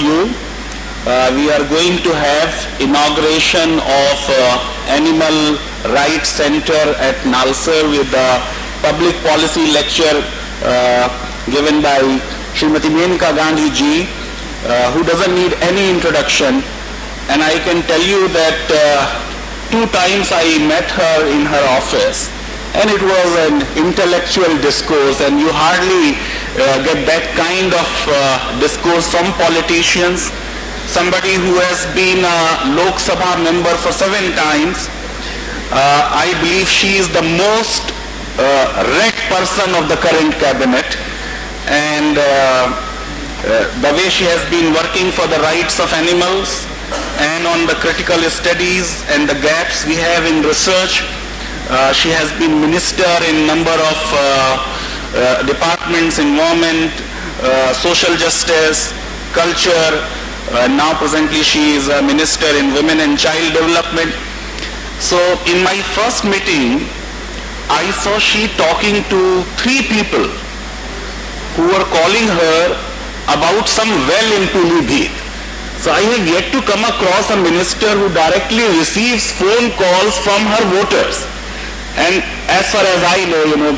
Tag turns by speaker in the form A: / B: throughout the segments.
A: you. We are going to have inauguration of Animal Rights Center at Nalsar with the public policy lecture given by Srimati Menka Gandhi ji, who doesn't need any introduction. And I can tell you that 2 times I met her in her office, and it was an intellectual discourse, and you hardly get that kind of discourse from politicians. Somebody who has been a Lok Sabha member for 7 times, I believe she is the most read person of the current cabinet, and the way she has been working for the rights of animals and on the critical studies and the gaps we have in research. She has been minister in number of departments, environment, social justice, culture, and now presently she is a minister in women and child development. So in my first meeting, I saw she talking to 3 people who were calling her about some well in Pilibhit. So I have yet to come across a minister who directly receives phone calls from her voters. And as far as I know,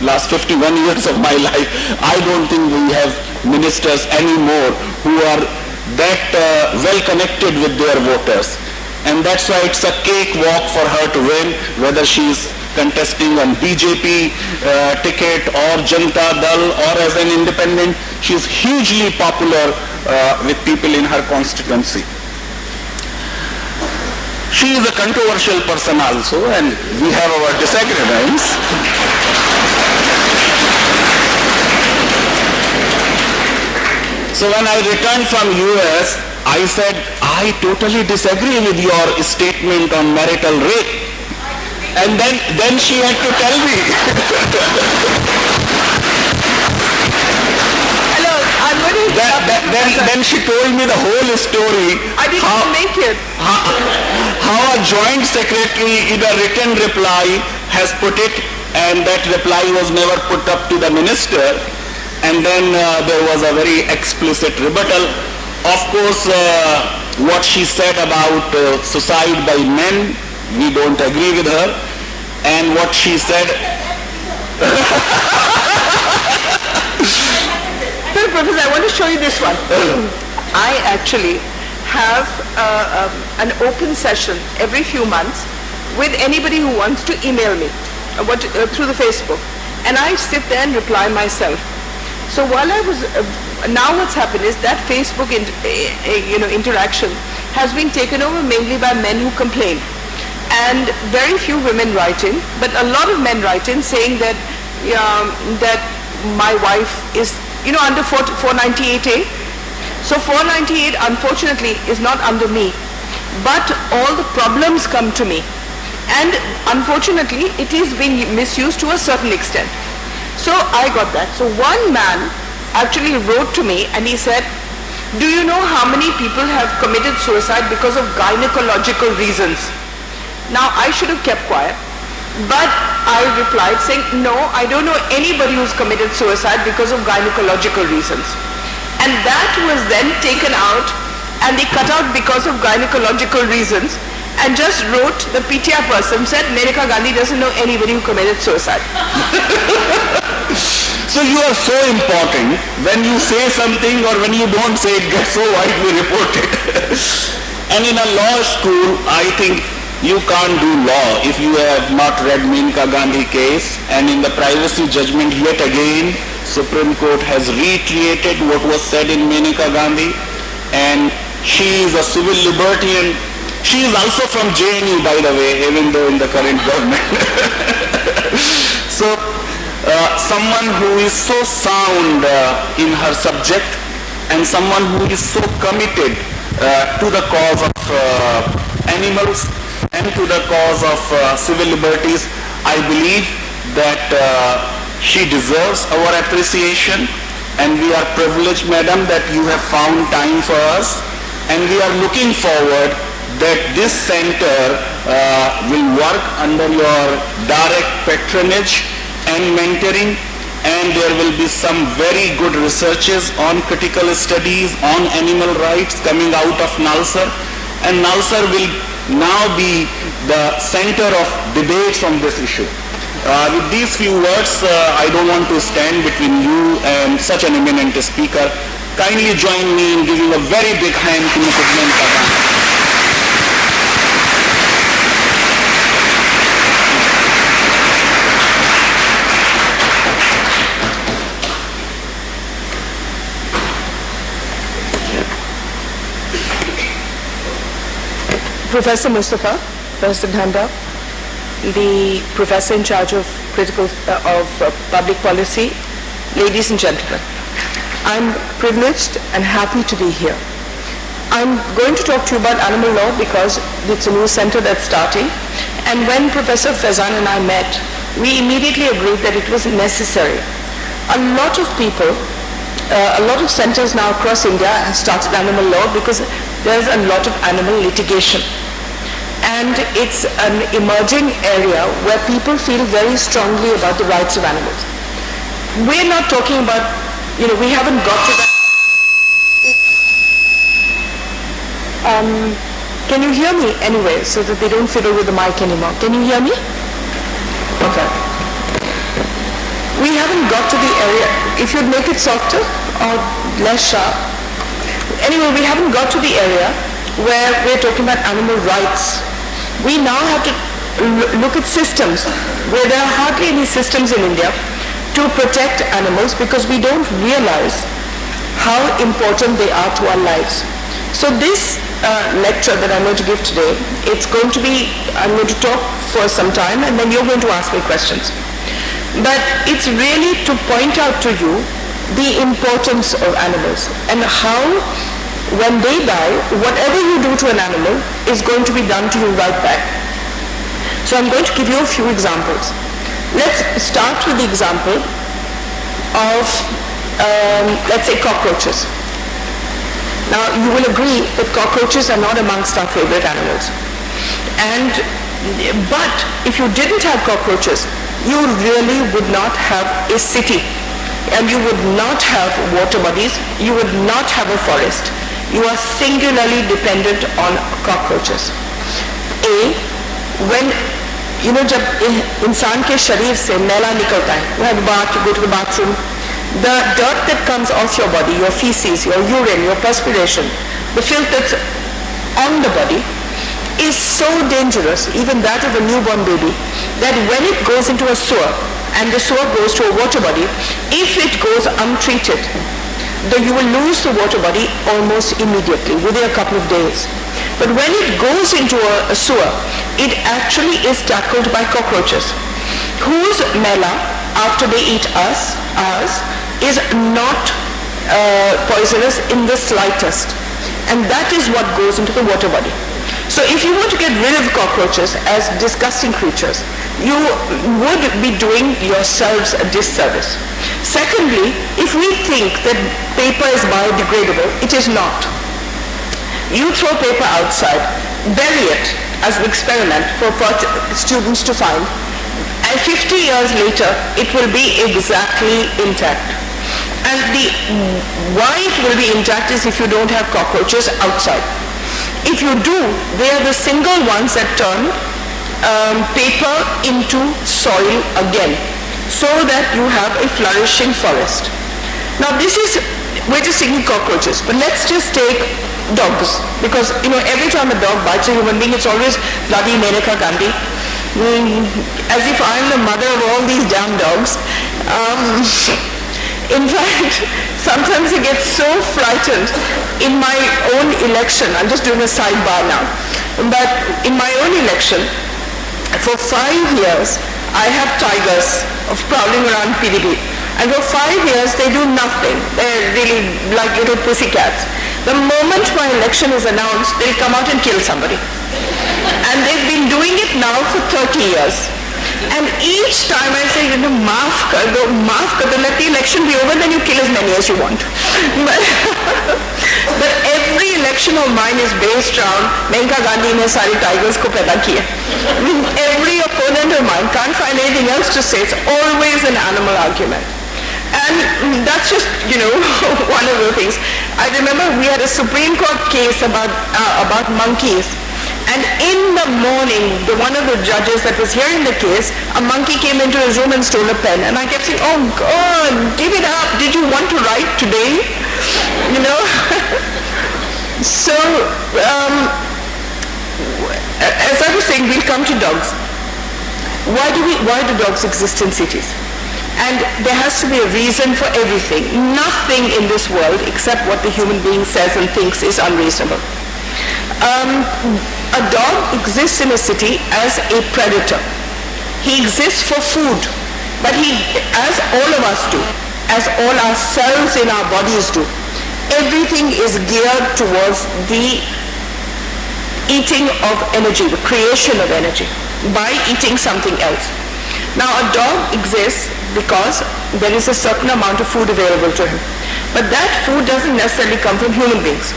A: last 51 years of my life, I don't think we have ministers anymore who are that well connected with their voters. And that's why it's a cakewalk for her to win, whether she's contesting on BJP ticket or Janata Dal or as an independent. She's hugely popular with people in her constituency. She is a controversial person also, and we have our disagreements. So when I returned from US, I said, I totally disagree with your statement on marital rape. And then she had to tell me. Then she told me the whole story.
B: I didn't make it.
A: How a joint secretary in a written reply has put it, and that reply was never put up to the minister. And then there was a very explicit rebuttal. Of course, what she said about suicide by men, we don't agree with her. And what she said...
B: Professor, I want to show you this one. I actually have an open session every few months with anybody who wants to email me through the Facebook, and I sit there and reply myself. So while I was now what's happened is that Facebook interaction has been taken over mainly by men who complain, and very few women write in, but a lot of men write in saying that that my wife is under 498A. So 498 unfortunately is not under me, but all the problems come to me, and unfortunately it is being misused to a certain extent. So I got that. So one man actually wrote to me and he said, do you know how many people have committed suicide because of gynecological reasons? Now I should have kept quiet, but I replied saying, no, I don't know anybody who's committed suicide because of gynecological reasons. And that was then taken out, and they cut out because of gynecological reasons, and just wrote, the PTI person said, Menka Gandhi doesn't know anybody who committed suicide.
A: So you are so important. When you say something or when you don't say it, gets so widely reported. And in a law school, I think you can't do law if you have not read Menka Gandhi case, and in the privacy judgment yet again Supreme Court has reiterated what was said in Menka Gandhi, and she is a civil libertarian. She is also from JNU, by the way, even though in the current government. So someone who is so sound in her subject, and someone who is so committed to the cause of animals and to the cause of civil liberties, I believe that she deserves our appreciation, and we are privileged, madam, that you have found time for us, and we are looking forward that this center will work under your direct patronage and mentoring, and there will be some very good researches on critical studies on animal rights coming out of NALSAR, and NALSAR will now be the center of debates on this issue. With these few words, I don't want to stand between you and such an eminent speaker. Kindly join me in giving a very big hand to Mrs. Menka Gandhi.
B: Professor Mustafa, Professor Dhanda, the professor in charge of public policy, ladies and gentlemen, I'm privileged and happy to be here. I'm going to talk to you about animal law because it's a new center that's starting, and when Professor Faizan and I met, we immediately agreed that it was necessary. A lot of people, a lot of centers now across India have started animal law because there's a lot of animal litigation. And it's an emerging area where people feel very strongly about the rights of animals. We're not talking about, we haven't got to that. Can you hear me anyway, so that they don't fiddle with the mic anymore? Can you hear me? Okay. We haven't got to the area. If you'd make it softer or less sharp. Anyway, we haven't got to the area where we're talking about animal rights. We now have to look at systems where there are hardly any systems in India to protect animals because we don't realize how important they are to our lives. So this lecture that I'm going to give today, I'm going to talk for some time and then you're going to ask me questions. But it's really to point out to you the importance of animals and how when they die, whatever you do to an animal is going to be done to you right back. So I'm going to give you a few examples. Let's start with the example of, let's say, cockroaches. Now, you will agree that cockroaches are not amongst our favorite animals. But if you didn't have cockroaches, you really would not have a city. And you would not have water bodies. You would not have a forest. You are singularly dependent on cockroaches. When जब इंसान के शरीर से मैला निकलता है, you have a bath, you go to the bathroom, the dirt that comes off your body, your feces, your urine, your perspiration, the filth that's on the body is so dangerous, even that of a newborn baby, that when it goes into a sewer and the sewer goes to a water body, if it goes untreated, you will lose the water body almost immediately, within a couple of days. But when it goes into a sewer, it actually is tackled by cockroaches, whose mela, after they eat ours, is not poisonous in the slightest. And that is what goes into the water body. So if you want to get rid of cockroaches as disgusting creatures, you would be doing yourselves a disservice. Secondly, if we think that paper is biodegradable, it is not. You throw paper outside, bury it as an experiment for students to find, and 50 years later, it will be exactly intact. And why it will be intact is if you don't have cockroaches outside. If you do, they are the single ones that turn paper into soil again, so that you have a flourishing forest. Now we're just taking cockroaches, but let's just take dogs, because every time a dog bites a human being, it's always bloody Menka Gandhi, as if I'm the mother of all these damn dogs. In fact, sometimes I get so frightened. In my own election, I'm just doing a sidebar now, but in my own election, for 5 years, I have tigers prowling around PDB. And for 5 years, they do nothing. They're really like little pussycats. The moment my election is announced, they'll come out and kill somebody. And they've been doing it now for 30 years. And each time I say, maaf kar do, let the election be over, then you kill as many as you want. But every election of mine is based around Menka Gandhi ne sari tigers ko paida kiya. Every opponent of mine can't find anything else to say. It's always an animal argument. And that's just, one of the things. I remember we had a Supreme Court case about monkeys. And in the morning, one of the judges that was hearing the case, a monkey came into his room and stole a pen. And I kept saying, oh God, give it up. Did you want to write today? So, as I was saying, we'll come to dogs. Why do dogs exist in cities? And there has to be a reason for everything. Nothing in this world, except what the human being says and thinks, is unreasonable. A dog exists in a city as a predator. He exists for food, but as all of us do, as all our cells in our bodies do, everything is geared towards the eating of energy, the creation of energy, by eating something else. Now, a dog exists because there is a certain amount of food available to him. But that food doesn't necessarily come from human beings.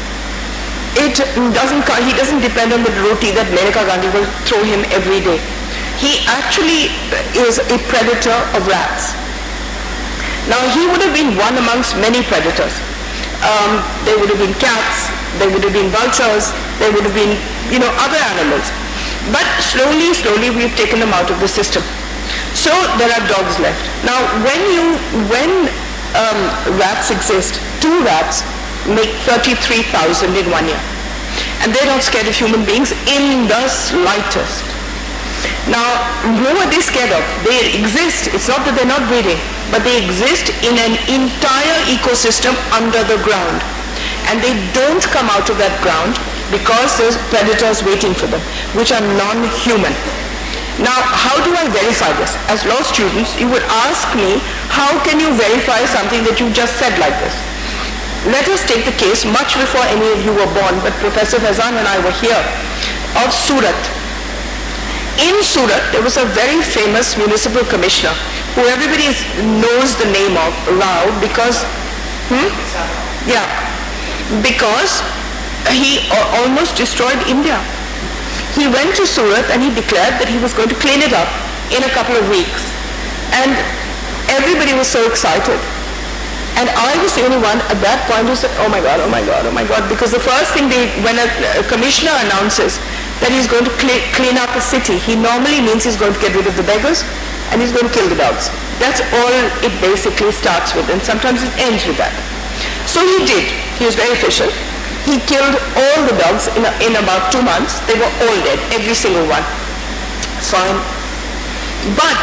B: He doesn't depend on the roti that Maneka Gandhi will throw him every day. He actually is a predator of rats. Now, he would have been one amongst many predators. There would have been cats, there would have been vultures, there would have been, other animals. But slowly, we've taken them out of the system. So there are dogs left. Now, when rats exist, 2 rats make 33,000 in 1 year. And they're not scared of human beings in the slightest. Now, who are they scared of? They exist. It's not that they're not breeding, but they exist in an entire ecosystem under the ground. And they don't come out of that ground because there's predators waiting for them, which are non-human. Now, how do I verify this? As law students, you would ask me, how can you verify something that you just said like this? Let us take the case much before any of you were born, but Professor Faizan and I were here, of Surat. In Surat, there was a very famous municipal commissioner who everybody knows the name of, Rao, because, because he almost destroyed India. He went to Surat and he declared that he was going to clean it up in a couple of weeks. And everybody was so excited. And I was the only one at that point who said, oh my God, oh my God, oh my God. Because the first thing when a commissioner announces that he's going to clean up a city, he normally means he's going to get rid of the beggars and he's going to kill the dogs. That's all it basically starts with, and sometimes it ends with that. So he did. He was very efficient. He killed all the dogs in about 2 months. They were all dead, every single one. Fine. But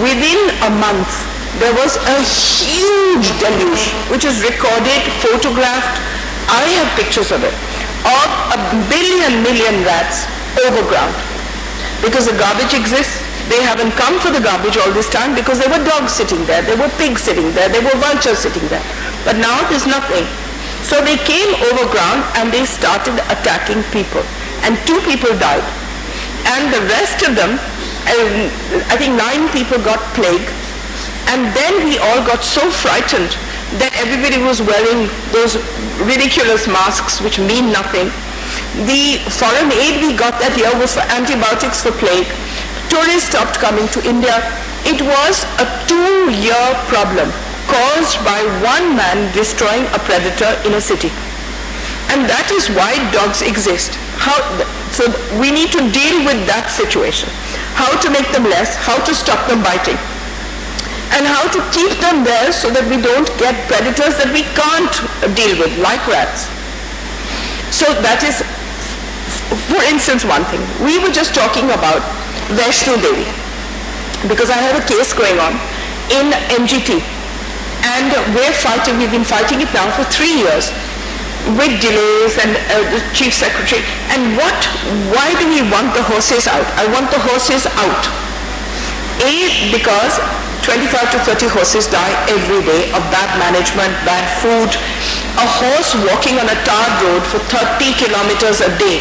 B: within a month, there was a huge deluge, which is recorded, photographed. I have pictures of it, of 1 million rats overground. Because the garbage exists, they haven't come for the garbage all this time because there were dogs sitting there, there were pigs sitting there, there were vultures sitting there. But now there's nothing. So they came overground and they started attacking people. And 2 people died. And the rest of them, I think 9 people got plague. And then we all got so frightened that everybody was wearing those ridiculous masks which mean nothing. The foreign aid we got that year was for antibiotics for plague. Tourists stopped coming to India. It was a 2-year problem caused by one man destroying a predator in a city. And that is why dogs exist. So we need to deal with that situation. How to make them less, how to stop them biting, and how to keep them there so that we don't get predators that we can't deal with, like rats. So that is, for instance, one thing. We were just talking about Vaishno Devi, because I have a case going on in MGT. And we've been fighting it now for 3 years with delays and the chief secretary. And why do we want the horses out? I want the horses out. Because 25 to 30 horses die every day of bad management, bad food. A horse walking on a tarred road for 30 kilometers a day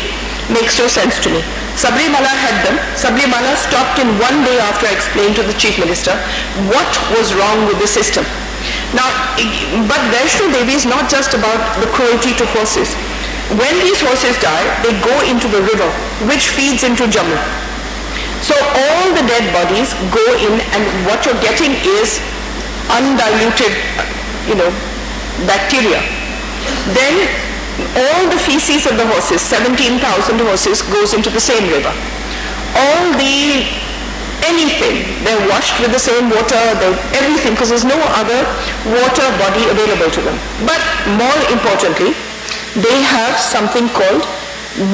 B: makes no sense to me. Sabrimala had them. Sabrimala stopped in 1 day after I explained to the chief minister what was wrong with the system. Now, but Vaishno Devi is not just about the cruelty to horses. When these horses die, they go into the river, which feeds into Jammu. So all the dead bodies go in, and what you're getting is undiluted, bacteria. Then all the feces of the horses, 17,000 horses, goes into the same river. All the anything, they're washed with the same water, everything, because there's no other water body available to them. But more importantly, they have something called,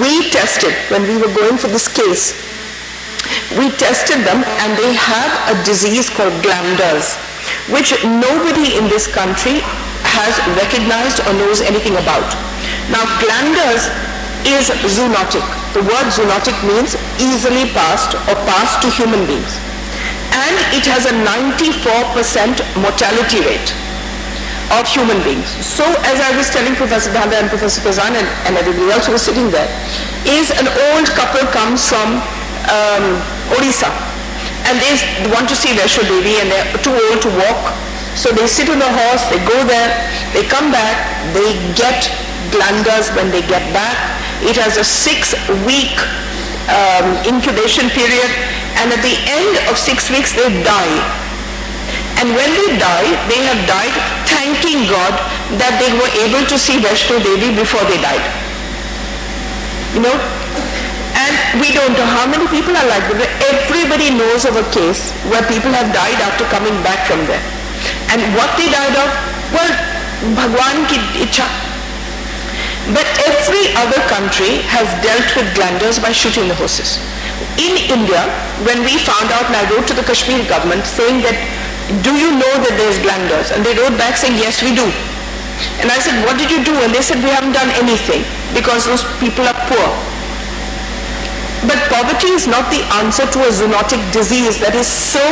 B: we tested when we were going for this case, we tested them and they have a disease called glanders, which nobody in this country has recognized or knows anything about. Now glanders is zoonotic. The word zoonotic means easily passed or passed to human beings. And it has a 94% mortality rate of human beings. So as I was telling Professor Dhanda and Professor Kazan and everybody else who was sitting there, is an old couple comes from Odisha and they want to see Vaishno Devi and they're too old to walk. So they sit on the horse, they go there, they come back, they get glanders when they get back. It has a 6-week incubation period, and at the end of 6 weeks they die. And when they die, they have died thanking God that they were able to see Vaishno Devi before they died. And we don't know how many people are like that. Everybody knows of a case where people have died after coming back from there. And what they died of? Well, Bhagwan ki ichha. But every other country has dealt with glanders by shooting the horses. In India, when we found out, and I wrote to the Kashmir government saying that, do you know that there's glanders? And they wrote back saying, yes, we do. And I said, what did you do? And they said, we haven't done anything because those people are poor. But poverty is not the answer to a zoonotic disease that is so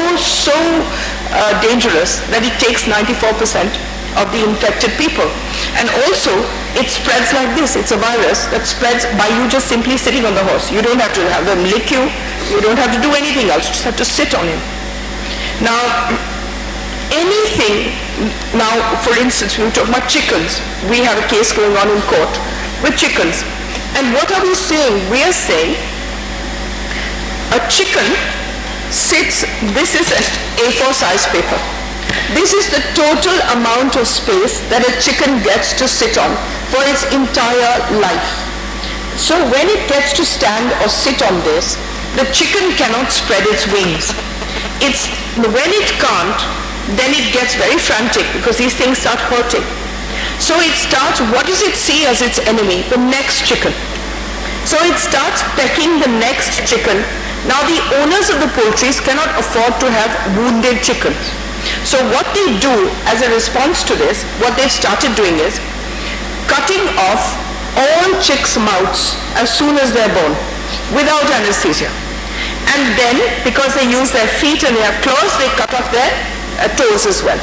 B: dangerous that it takes 94% of the infected people. And also, it spreads like this. It's a virus that spreads by you just simply sitting on the horse. You don't have to have them lick you. You don't have to do anything else. You just have to sit on him. Now, for instance, we were talking about chickens. We have a case going on in court with chickens. And what are we saying? We are saying a chicken sits, this is an A4 size paper. This is the total amount of space that a chicken gets to sit on for its entire life. So when it gets to stand or sit on this, the chicken cannot spread its wings. When it can't, then it gets very frantic because these things start hurting. So it starts, what does it see as its enemy? The next chicken. So it starts pecking the next chicken. Now the owners of the poultries cannot afford to have wounded chickens. So what they do as a response to this, what they've started doing is cutting off all chicks' mouths as soon as they're born without anesthesia. And then, because they use their feet and they have claws, they cut off their toes as well.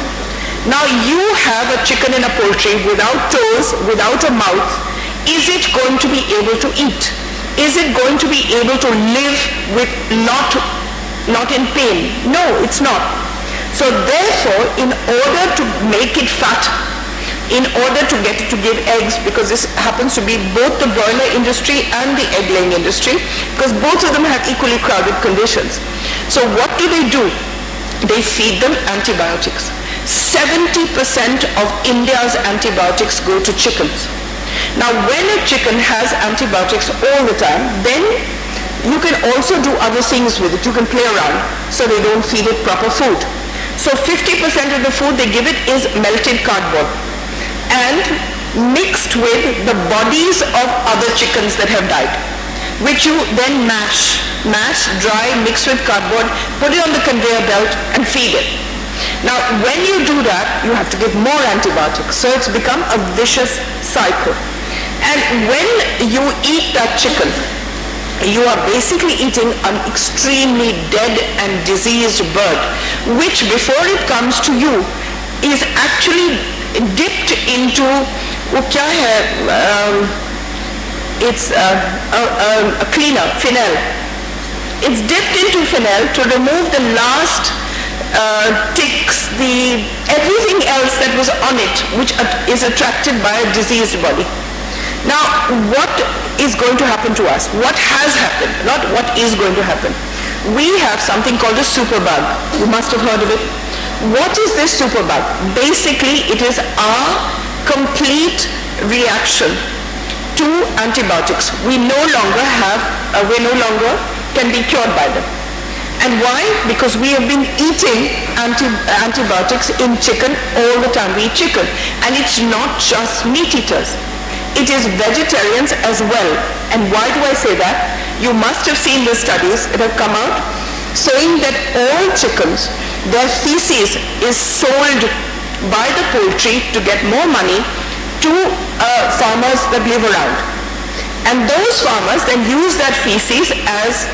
B: Now you have a chicken in a poultry without toes, without a mouth. Is it going to be able to eat? Is it going to be able to live with not in pain? No, it's not. So therefore, in order to make it fat, in order to get it to give eggs, because this happens to be both the broiler industry and the egg laying industry, because both of them have equally crowded conditions. So what do? They feed them antibiotics. 70% of India's antibiotics go to chickens. Now when a chicken has antibiotics all the time, then you can also do other things with it. You can play around so they don't feed it proper food. So 50% of the food they give it is melted cardboard and mixed with the bodies of other chickens that have died, which you then mash, dry, mix with cardboard, put it on the conveyor belt and feed it. Now when you do that, you have to give more antibiotics. So it's become a vicious cycle. And when you eat that chicken, you are basically eating an extremely dead and diseased bird, which before it comes to you is actually dipped into it's a cleaner, phenol. It's dipped into phenol to remove the last ticks, everything else that was on it, which is attracted by a diseased body. Now, what is going to happen to us? What has happened, not what is going to happen. We have something called a superbug. You must have heard of it. What is this superbug? Basically, it is our complete reaction to antibiotics. We no longer can be cured by them. And why? Because we have been eating antibiotics in chicken all the time. We eat chicken. And it's not just meat eaters. It is vegetarians as well. And why do I say that? You must have seen the studies that have come out saying that all chickens, their feces is sold by the poultry to get more money to farmers that live around. And those farmers then use that feces as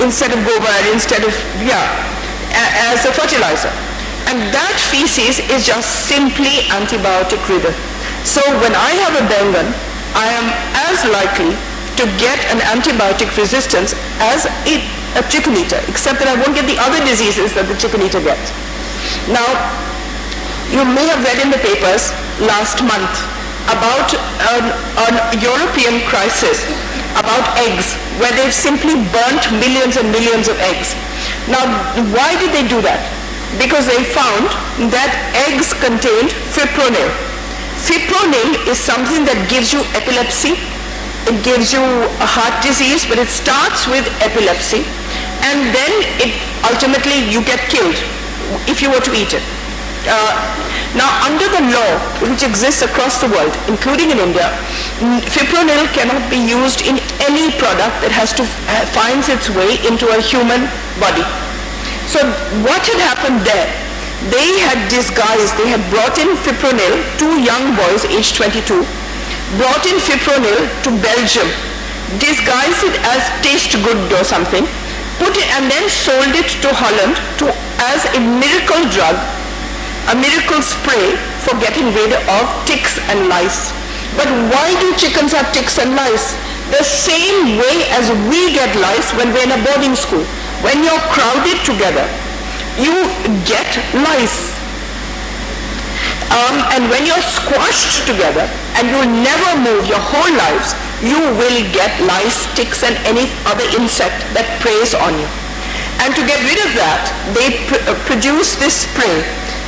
B: instead of gobar, as a fertilizer. And that feces is just simply antibiotic ridden. So when I have a bengal, I am as likely to get an antibiotic resistance as a chicken eater, except that I won't get the other diseases that the chicken eater gets. Now, you may have read in the papers last month about an European crisis about eggs, where they've simply burnt millions and millions of eggs. Now, why did they do that? Because they found that eggs contained fipronil. Fipronil is something that gives you epilepsy. It gives you a heart disease, but it starts with epilepsy, and then ultimately you get killed if you were to eat it. Now, under the law which exists across the world, including in India, fipronil cannot be used in any product that finds its way into a human body. So what had happened there? They had brought in fipronil, 2 young boys aged 22, brought in fipronil to Belgium, disguised it as taste good or something, put it and then sold it to Holland as a miracle drug, a miracle spray for getting rid of ticks and lice. But why do chickens have ticks and lice? The same way as we get lice when we're in a boarding school. When you're crowded together, you get lice. And when you're squashed together and you'll never move your whole lives, you will get lice, ticks, and any other insect that preys on you. And to get rid of that, they produce this spray.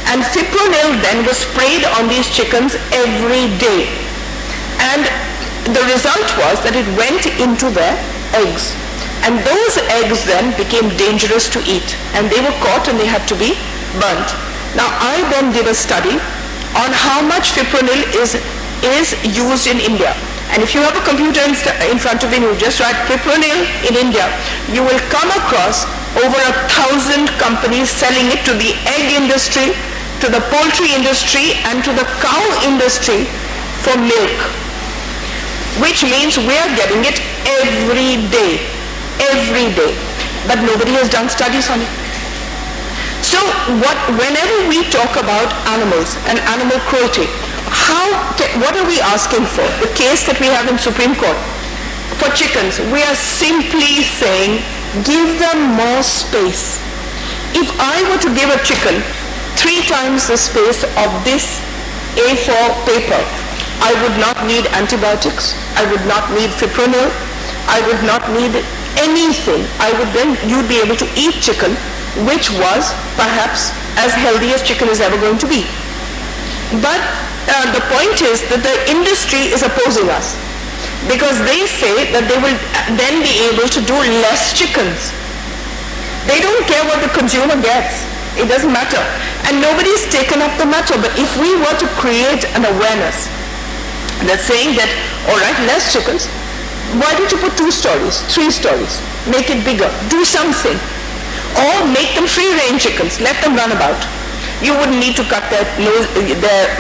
B: And fipronil then was sprayed on these chickens every day. And the result was that it went into their eggs. And those eggs then became dangerous to eat. And they were caught and they had to be burnt. Now, I then did a study on how much fipronil is used in India. And if you have a computer in front of you, you just write fipronil in India, you will come across over 1,000 companies selling it to the egg industry, to the poultry industry, and to the cow industry for milk. Which means we are getting it every day. But nobody has done studies on it. So whenever we talk about animals and animal cruelty, what are we asking for? The case that we have in Supreme Court for chickens, we are simply saying, give them more space. If I were to give a chicken 3 times the space of this A4 paper, I would not need antibiotics, I would not need fipronil, I would not need anything. You'd be able to eat chicken, which was perhaps as healthy as chicken is ever going to be. But the point is that the industry is opposing us, because they say that they will then be able to do less chickens. They don't care what the consumer gets. It doesn't matter. And nobody's taken up the matter. But if we were to create an awareness that's saying that, all right, less chickens, why don't you put 2 stories, 3 stories, make it bigger, do something. Or make them free-range chickens, let them run about. You wouldn't need to cut their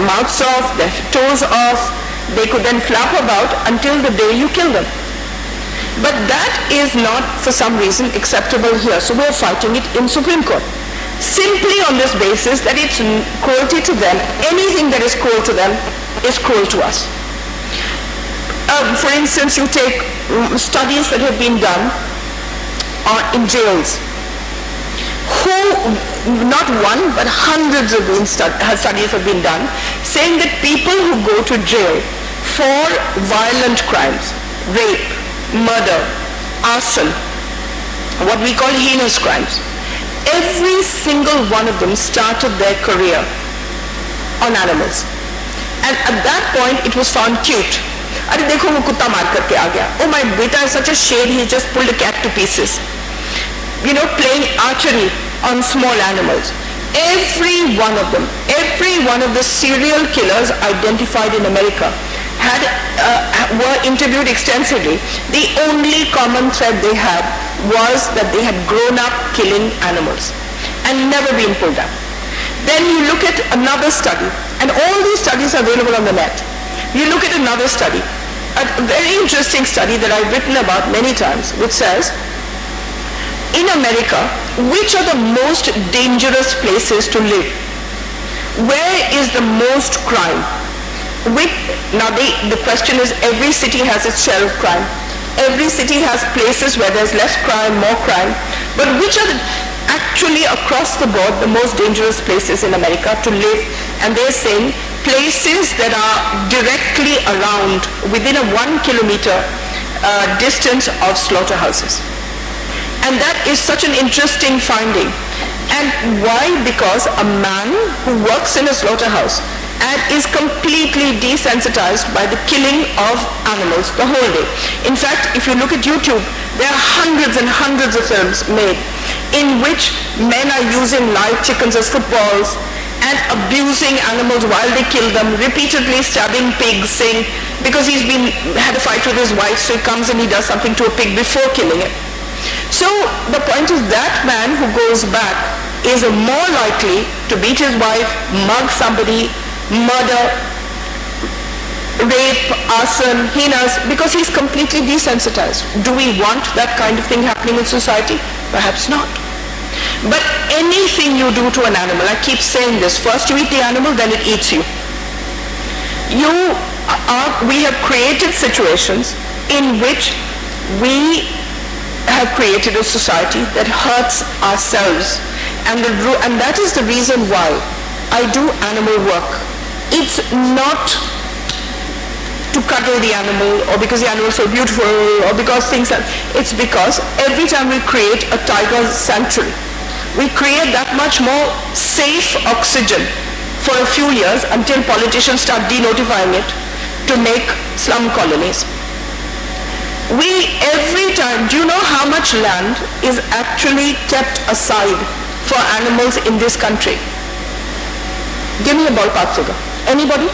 B: mouths off, their toes off. They could then flap about until the day you kill them. But that is not, for some reason, acceptable here. So we're fighting it in Supreme Court. Simply on this basis that it's cruelty to them. Anything that is cruel to them is cruel to us. For instance, you take studies that have been done in jails. Not one, but hundreds of studies have been done saying that people who go to jail for violent crimes, rape, murder, arson, what we call heinous crimes, every single one of them started their career on animals. And at that point, it was found cute. अरे देखो वो कुत्ता मार करके आ गया. Oh, my beta is such a shade, he just pulled a cat to pieces. You know, playing archery on small animals. Every one of them, every one of the serial killers identified in America were interviewed extensively. The only common thread they had was that they had grown up killing animals and never been pulled up. Then you look at another study, and all these studies are available on the net. You look at another study, a very interesting study that I've written about many times, which says, in America, which are the most dangerous places to live? Where is the most crime? Now the question is, every city has its share of crime. Every city has places where there's less crime, more crime. But which are actually across the board the most dangerous places in America to live? And they're saying places that are directly around, within a 1 kilometer distance of slaughterhouses. And that is such an interesting finding. And why? Because a man who works in a slaughterhouse and is completely desensitized by the killing of animals the whole day. In fact, if you look at YouTube, there are hundreds and hundreds of films made in which men are using live chickens as footballs and abusing animals while they kill them, repeatedly stabbing pigs, saying, because he's had a fight with his wife, so he comes and he does something to a pig before killing it. So the point is, that man who goes back is more likely to beat his wife, mug somebody, murder, rape, arson, heinous, because he's completely desensitized. Do we want that kind of thing happening in society? Perhaps not. But anything you do to an animal, I keep saying this, first you eat the animal, then it eats you. We have created situations in which we have created a society that hurts ourselves. And that is the reason why I do animal work. It's not to cuddle the animal, or because the animal is so beautiful, or because things are, it's because every time we create a tiger sanctuary, we create that much more safe oxygen for a few years until politicians start denotifying it to make slum colonies. Every time, do you know how much land is actually kept aside for animals in this country? Give me a ballpark figure. Anybody?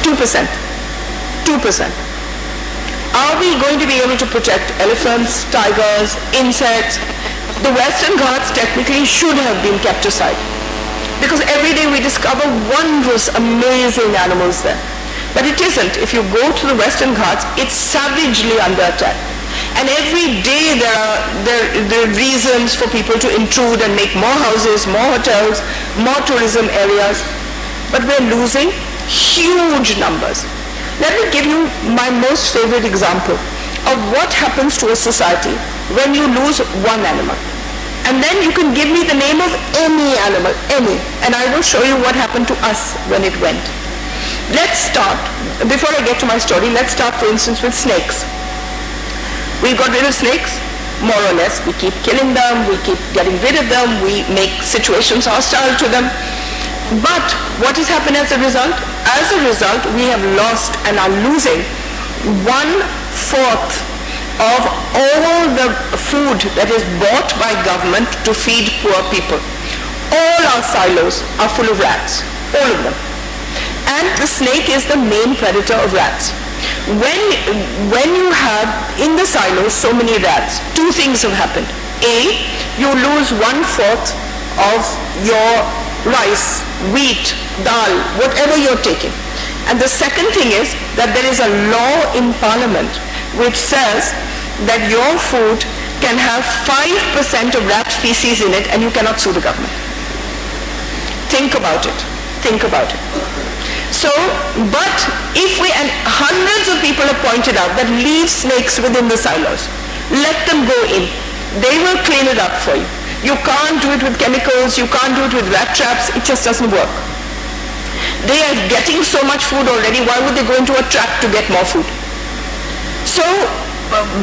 B: 2%. 2%. Are we going to be able to protect elephants, tigers, insects? The Western Ghats technically should have been kept aside, because every day we discover wondrous, amazing animals there. But it isn't. If you go to the Western Ghats, it's savagely under attack. And every day there are reasons for people to intrude and make more houses, more hotels, more tourism areas. But we're losing huge numbers. Let me give you my most favorite example of what happens to a society when you lose one animal. And then you can give me the name of any animal, any, and I will show you what happened to us when it went. Let's start, before I get to my story, let's start, for instance, with snakes. We got rid of snakes, more or less. We keep killing them, we keep getting rid of them, we make situations hostile to them. But what has happened as a result? As a result, we have lost and are losing 1/4 of all the food that is bought by government to feed poor people. All our silos are full of rats, all of them. And the snake is the main predator of rats. When you have in the silos so many rats, two things have happened. A, you lose 1/4 of your rice, wheat, dal, whatever you're taking. And the second thing is that there is a law in Parliament which says that your food can have 5% of rat feces in it and you cannot sue the government. Think about it. Think about it. So, but if we, and hundreds of people have pointed out that leave snakes within the silos. Let them go in. They will clean it up for you. You can't do it with chemicals, you can't do it with rat traps, it just doesn't work. They are getting so much food already, why would they go into a trap to get more food? So,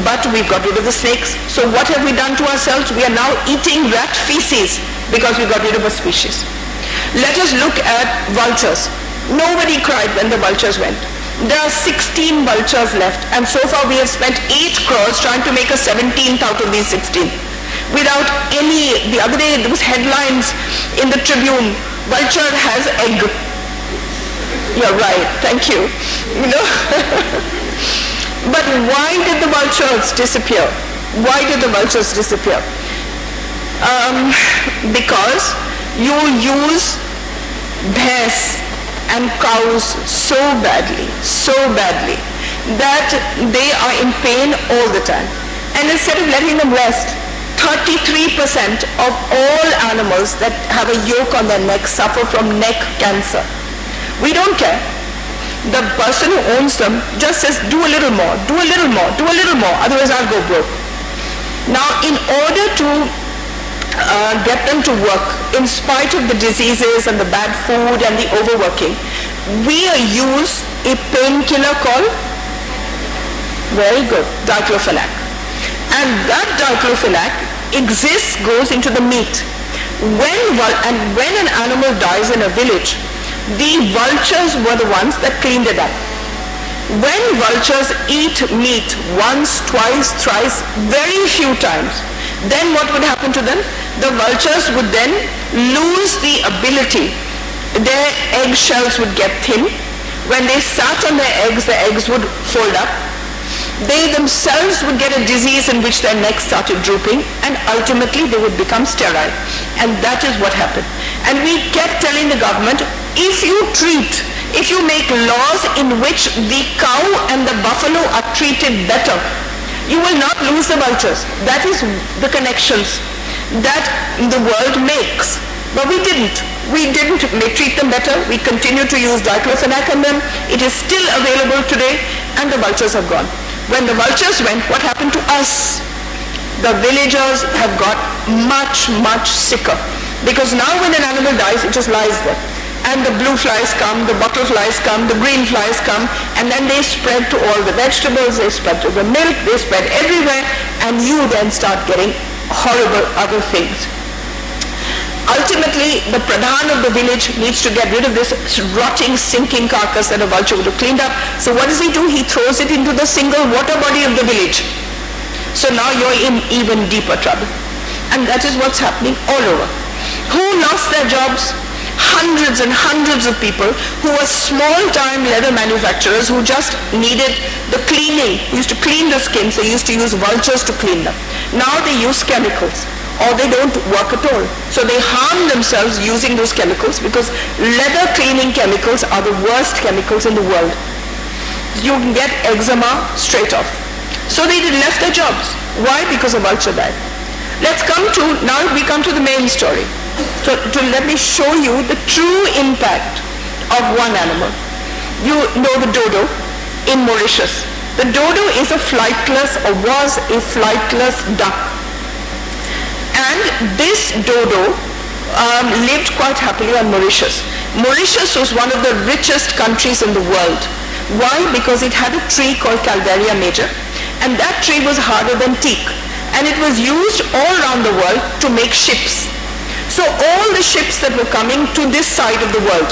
B: but we've got rid of the snakes. So what have we done to ourselves? We are now eating rat feces because we got rid of a species. Let us look at vultures. Nobody cried when the vultures went. There are 16 vultures left, and so far we have spent 8 crores trying to make a 17th out of these 16. Without any, the other day there was headlines in the Tribune, vulture has egg. You're right, thank you. You know? But why did the vultures disappear? Why did the vultures disappear? Because you use bhais and cows so badly that they are in pain all the time. And instead of letting them rest, 33% of all animals that have a yoke on their neck suffer from neck cancer. We don't care. The person who owns them just says, do a little more, do a little more, do a little more, otherwise I'll go broke. Now, in order to get them to work, in spite of the diseases and the bad food and the overworking, we use a painkiller called, very good, diclofenac. And that diclofenac goes into the meat. When an animal dies in a village, the vultures were the ones that cleaned it up. When vultures eat meat once, twice, thrice, very few times, then what would happen to them? The vultures would then lose the ability. Their eggshells would get thin. When they sat on their eggs would fold up. They themselves would get a disease in which their necks started drooping, and ultimately they would become sterile. And that is what happened. And we kept telling the government, if you make laws in which the cow and the buffalo are treated better, you will not lose the vultures. That is the connections that the world makes. But we didn't. We didn't treat them better. We continue to use diclofenac on them. It is still available today, and the vultures have gone. When the vultures went, what happened to us? The villagers have got much, much sicker. Because now when an animal dies, it just lies there. And the blue flies come, the bottle flies come, the green flies come, and then they spread to all the vegetables, they spread to the milk, they spread everywhere, and you then start getting horrible other things. Ultimately, the pradhan of the village needs to get rid of this rotting, sinking carcass that a vulture would have cleaned up. So what does he do? He throws it into the single water body of the village. So now you're in even deeper trouble. And that is what's happening all over. Who lost their jobs? Hundreds and hundreds of people who were small-time leather manufacturers who just needed the cleaning, used to clean the skins, they used to use vultures to clean them. Now they use chemicals, or they don't work at all. So they harm themselves using those chemicals, because leather cleaning chemicals are the worst chemicals in the world. You can get eczema straight off. So they left their jobs. Why? Because a vulture died. Now we come to the main story. So let me show you the true impact of one animal. You know the dodo in Mauritius. The dodo is a flightless, or was a flightless duck. And this dodo lived quite happily on Mauritius. Mauritius was one of the richest countries in the world. Why? Because it had a tree called Calvaria major, and that tree was harder than teak. And it was used all around the world to make ships. So all the ships that were coming to this side of the world,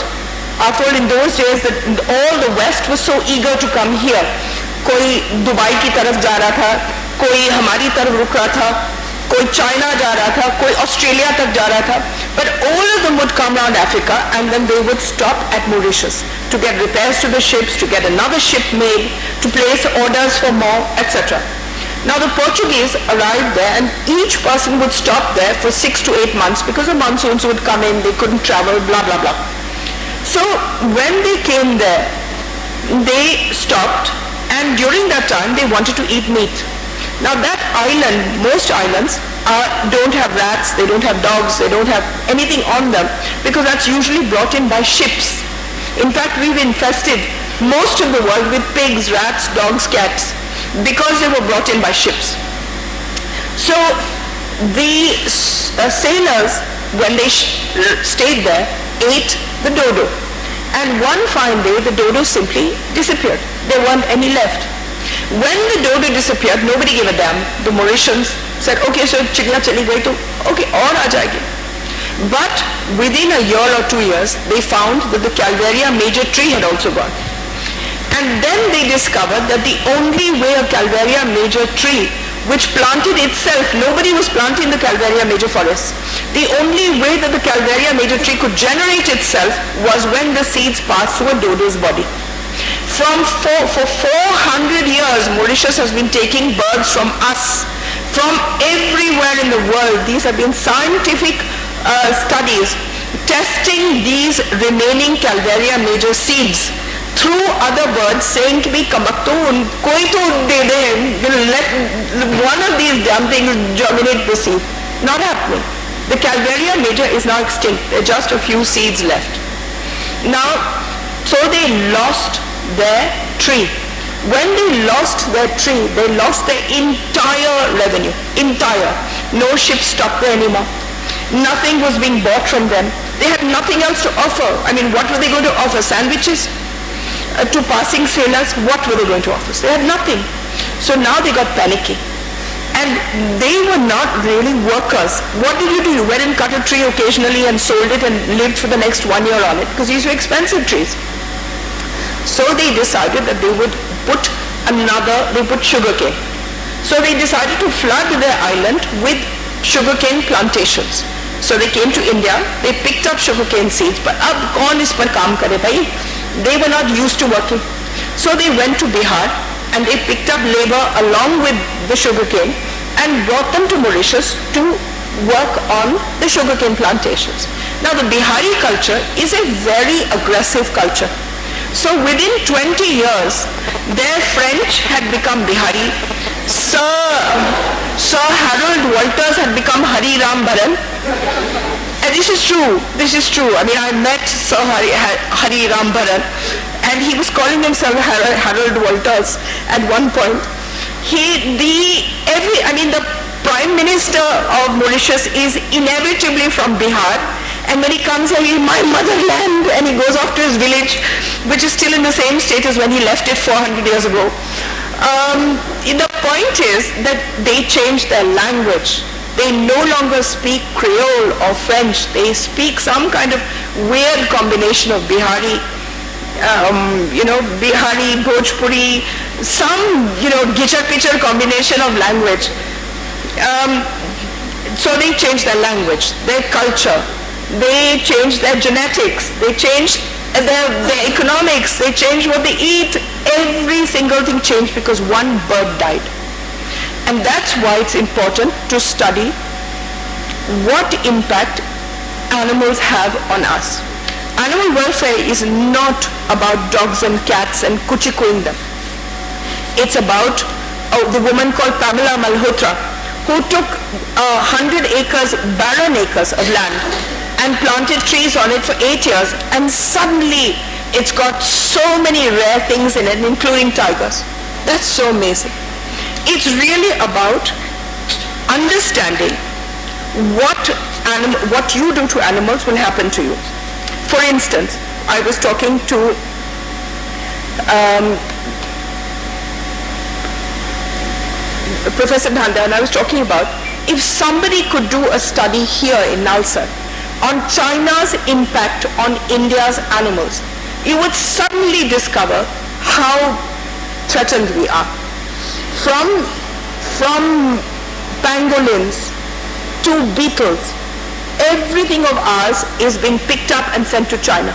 B: after all, in those days all the West was so eager to come here. कोई Dubai की तरफ जा रहा था, कोई हमारी तरफ रुक रहा था, कोई China जा रहा था, कोई Australia तक जा रहा था. But all of them would come around Africa, and then they would stop at Mauritius to get repairs to the ships, to get another ship made, to place orders for more, etc. Now the Portuguese arrived there, and each person would stop there for 6 to 8 months because the monsoons would come in, they couldn't travel, blah, blah, blah. So when they came there, they stopped, and during that time they wanted to eat meat. Now that island, most islands don't have rats, they don't have dogs, they don't have anything on them, because that's usually brought in by ships. In fact, we've infested most of the world with pigs, rats, dogs, cats, because they were brought in by ships. So the sailors, when they stayed there, ate the dodo. And one fine day, the dodo simply disappeared. There weren't any left. When the dodo disappeared, nobody gave a damn. The Mauritians said, okay, so चिड़िया चली गई तो okay, और आ जाएगी. But within a year or 2 years, they found that the Calvaria major tree had also gone. And then they discovered that the only way a Calvaria major tree, which planted itself, nobody was planting the Calvaria major forest. The only way that the Calvaria major tree could generate itself was when the seeds passed through a dodo's body. For 400 years, Mauritius has been taking birds from us, from everywhere in the world. These have been scientific studies testing these remaining Calvaria major seeds through other birds, saying कि भाई कमक्तो कोई तो दे दे, let one of these damn things germinate the seed. Not happening. The Calvaria major is now extinct. There are just a few seeds left. Now, so they lost their tree. When they lost their tree, they lost their entire revenue. Entire. No ships stopped there anymore. Nothing was being bought from them. They had nothing else to offer. I mean, what were they going to offer? Sandwiches? To passing sailors? What were they going to offer? They had nothing. So now they got panicky. And they were not really workers. What did you do? You went and cut a tree occasionally and sold it and lived for the next 1 year on it, because these were expensive trees. So they decided that they would put sugarcane. So they decided to flood their island with sugarcane plantations. So they came to India, they picked up sugarcane seeds, but ab kaun is par kaam kare bhai? They were not used to working. So they went to Bihar and they picked up labor along with the sugarcane and brought them to Mauritius to work on the sugarcane plantations. Now the Bihari culture is a very aggressive culture. So within 20 years, their French had become Bihari. Sir Harold Walters had become Hari Ram Bharan. And this is true. I mean, I met Sir Hari Ram Bharan, and he was calling himself Harold Walters at one point. The Prime Minister of Mauritius is inevitably from Bihar. And when he comes here, he's my motherland, and he goes off to his village, which is still in the same state as when he left it 400 years ago. The point is that they changed their language. They no longer speak Creole or French. They speak some kind of weird combination of Bihari, Bihari, Bhojpuri, some, gichar-pichar combination of language. So they changed their language, their culture. They changed their genetics, they changed their economics, they changed what they eat. Every single thing changed because one bird died. And that's why it's important to study what impact animals have on us. Animal welfare is not about dogs and cats and kuchikuing them. It's about the woman called Pamela Malhotra, who took 100 acres, barren acres of land, and planted trees on it for 8 years, and suddenly it's got so many rare things in it, including tigers. That's so amazing. It's really about understanding what you do to animals will happen to you. For instance, I was talking to Professor Dhanda, and I was talking about if somebody could do a study here in Nalsar on China's impact on India's animals, you would suddenly discover how threatened we are. From pangolins to beetles, everything of ours is being picked up and sent to China.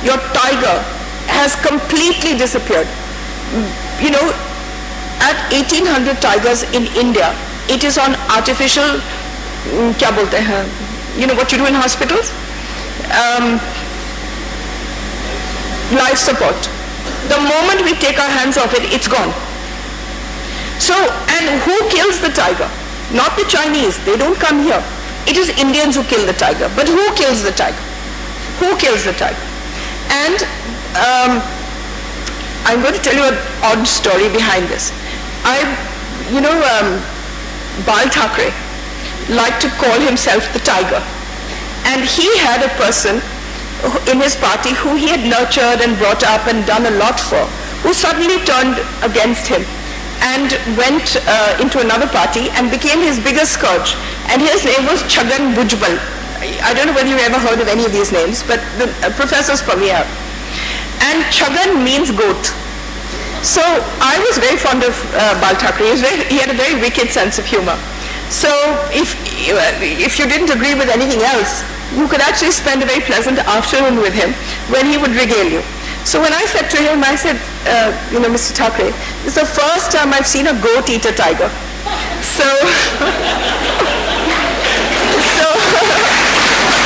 B: Your tiger has completely disappeared. At 1800 tigers in India, it is on artificial, kya bolte hain? What you do in hospitals? Life support. The moment we take our hands off it, it's gone. So, and who kills the tiger? Not the Chinese, they don't come here. It is Indians who kill the tiger. But who kills the tiger? Who kills the tiger? And I'm going to tell you an odd story behind this. Bal Thackeray liked to call himself the tiger. And he had a person in his party who he had nurtured and brought up and done a lot for, who suddenly turned against him. and went into another party and became his biggest scourge. And his name was Chhagan Bhujbal. I don't know whether you ever heard of any of these names, but the professors probably have. And Chhagan means goat. So I was very fond of Bal Thackeray. He had a very wicked sense of humor. So if you didn't agree with anything else, you could actually spend a very pleasant afternoon with him when he would regale you. So when I said to him, I said, Mr. Thackeray, this is the first time I've seen a goat eat a tiger. So,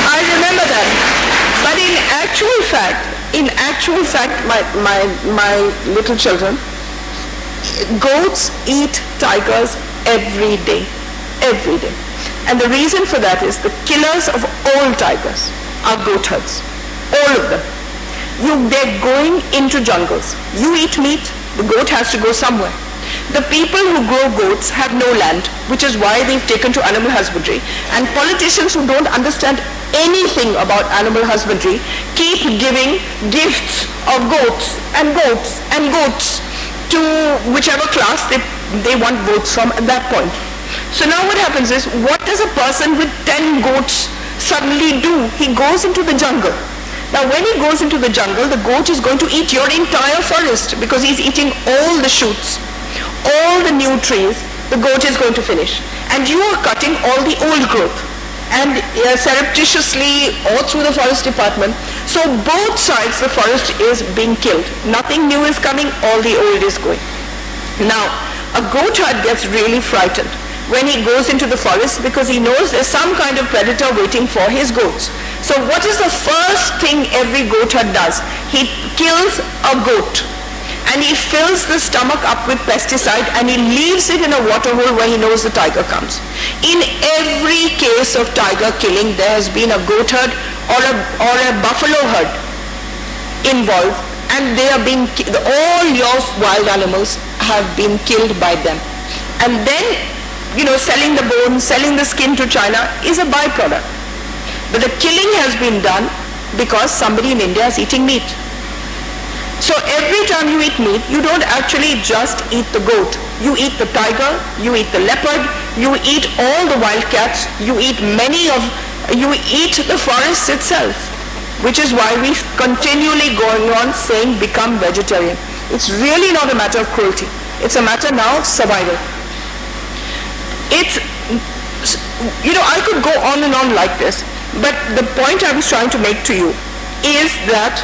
B: I remember that. But in actual fact, my little children, goats eat tigers every day. Every day. And the reason for that is the killers of all tigers are goat herds. All of them. They're going into jungles. You eat meat, the goat has to go somewhere. The people who grow goats have no land, which is why they've taken to animal husbandry. And politicians who don't understand anything about animal husbandry keep giving gifts of goats and goats and goats to whichever class they want votes from at that point. So now what happens is, what does a person with 10 goats suddenly do? He goes into the jungle. Now when he goes into the jungle, the goat is going to eat your entire forest because he's eating all the shoots, all the new trees, the goat is going to finish. And you are cutting all the old growth, and surreptitiously or through the forest department. So both sides the forest is being killed. Nothing new is coming, all the old is going. Now a goat herd gets really frightened when he goes into the forest because he knows there's some kind of predator waiting for his goats. So what is the first thing every goat herd does? He kills a goat and he fills the stomach up with pesticide and he leaves it in a water hole where he knows the tiger comes. In every case of tiger killing, there has been a goat herd or a buffalo herd involved, and they are being all your wild animals have been killed by them. And then, selling the bone, selling the skin to China is a byproduct. But the killing has been done because somebody in India is eating meat. So every time you eat meat, you don't actually just eat the goat. You eat the tiger, you eat the leopard, you eat all the wildcats, you eat the forest itself, which is why we continually going on saying become vegetarian. It's really not a matter of cruelty. It's a matter now of survival. I could go on and on like this, but the point I was trying to make to you is that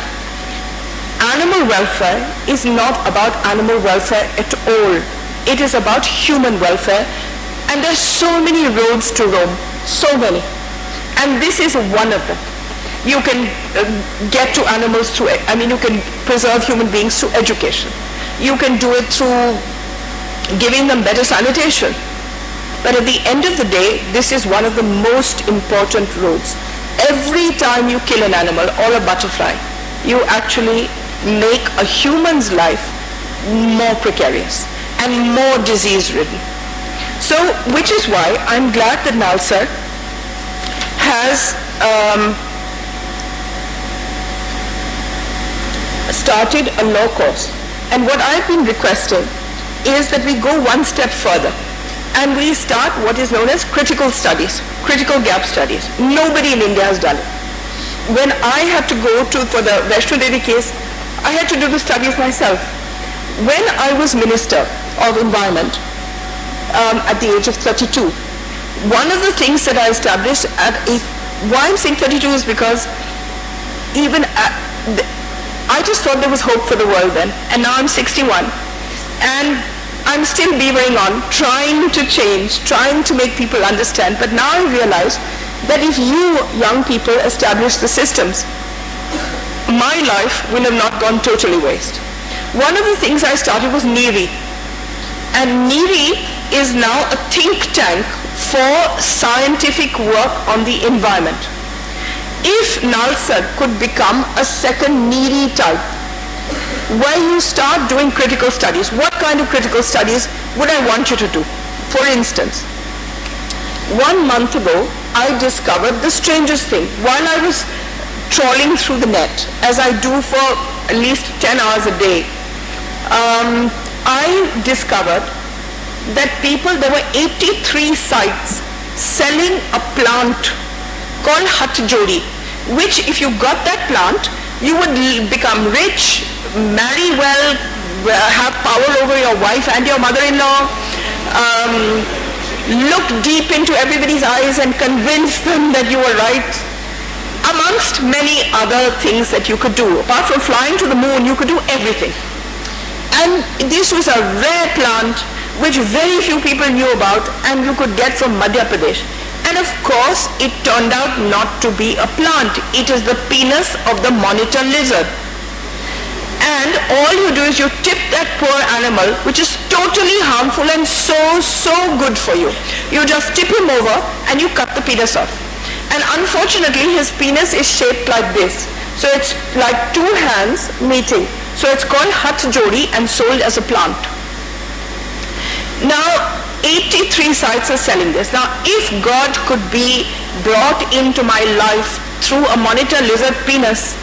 B: animal welfare is not about animal welfare at all. It is about human welfare, and there's so many roads to Rome, so many. And this is one of them. You can get to animals through, you can preserve human beings through education. You can do it through giving them better sanitation. But at the end of the day, this is one of the most important roads. Every time you kill an animal or a butterfly, you actually make a human's life more precarious and more disease-ridden. So, which is why I'm glad that NALSAR has started a law course. And what I've been requesting is that we go one step further and we start what is known as critical studies, critical gap studies. Nobody in India has done it. When I had to go for the Vaishno Devi case, I had to do the studies myself. When I was Minister of Environment at the age of 32, one of the things that I established why I'm saying 32 is because I just thought there was hope for the world then, and now I'm 61. And I'm still beavering on, trying to change, trying to make people understand. But now I realize that if you young people establish the systems, my life will have not gone totally waste. One of the things I started was NIRI. And NIRI is now a think tank for scientific work on the environment. If NALSAR could become a second NIRI type, where you start doing critical studies. What kind of critical studies would I want you to do? For instance, 1 month ago, I discovered the strangest thing. While I was trawling through the net, as I do for at least 10 hours a day, I discovered that there were 83 sites selling a plant called Hat Jodi, which if you got that plant, you would become rich, marry well, have power over your wife and your mother-in-law, look deep into everybody's eyes and convince them that you were right, amongst many other things that you could do. Apart from flying to the moon, you could do everything. And this was a rare plant which very few people knew about, and you could get from Madhya Pradesh. And of course, it turned out not to be a plant. It is the penis of the monitor lizard. And all you do is you tip that poor animal, which is totally harmful and so good for you. You just tip him over and you cut the penis off. And unfortunately, his penis is shaped like this. So it's like two hands meeting. So it's called Hat Jodi and sold as a plant. Now, 83 sites are selling this. Now, if God could be brought into my life through a monitor lizard penis,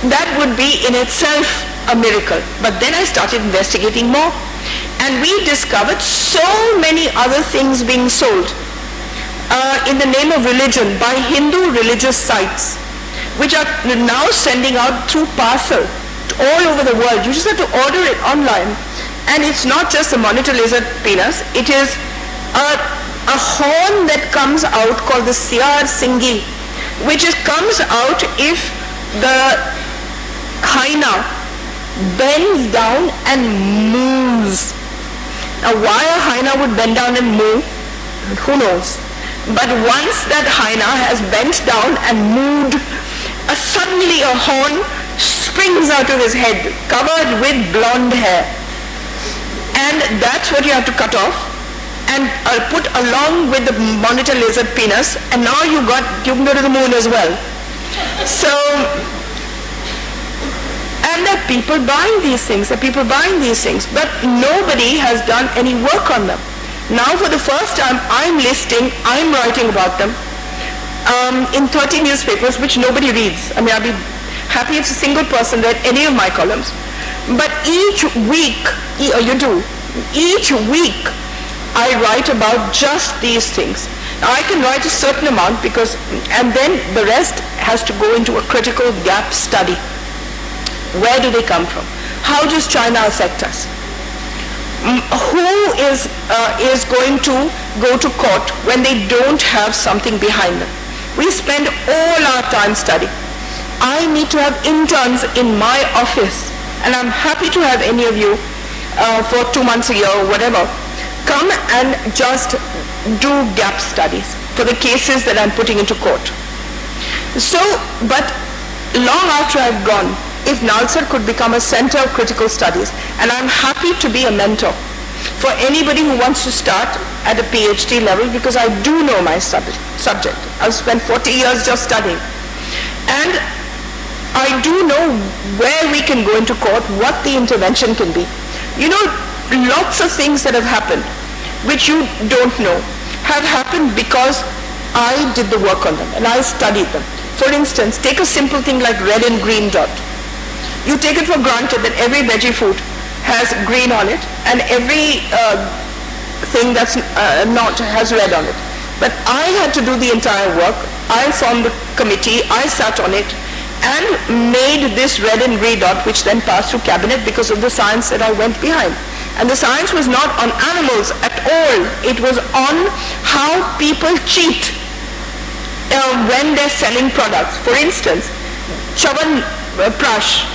B: that would be in itself a miracle. But then I started investigating more, and we discovered so many other things being sold in the name of religion by Hindu religious sites, which are now sending out through parcel all over the world. You just have to order it online. And it's not just a monitor lizard penis, it is a horn that comes out called the Siyar Singhi, which comes out if the hyena bends down and moves. Now why a hyena would bend down and move, who knows? But once that hyena has bent down and moved, suddenly a horn springs out of his head, covered with blonde hair. And that's what you have to cut off and put along with the monitor lizard penis, and now you can go to the moon as well. So, and there are people buying these things, but nobody has done any work on them. Now for the first time, I'm writing about them in 30 newspapers, which nobody reads. I mean, I'll be happy if a single person read any of my columns. But each week I write about just these things. Now I can write a certain amount and then the rest has to go into a critical gap study. Where do they come from? How does China affect us? Who is going to go to court when they don't have something behind them? We spend all our time studying. I need to have interns in my office, and I'm happy to have any of you for 2 months a year or whatever, come and just do gap studies for the cases that I'm putting into court. So, but long after I've gone, if Nalsar could become a center of critical studies, and I'm happy to be a mentor for anybody who wants to start at a PhD level, because I do know my subject. I've spent 40 years just studying. And I do know where we can go into court, what the intervention can be. You know, lots of things that have happened, which you don't know, have happened because I did the work on them and I studied them. For instance, take a simple thing like red and green dot. You take it for granted that every veggie food has green on it and every thing that's not has red on it. But I had to do the entire work. I formed the committee, I sat on it and made this red and green dot, which then passed through cabinet because of the science that I went behind. And the science was not on animals at all. It was on how people cheat when they're selling products. For instance, Chavan Prash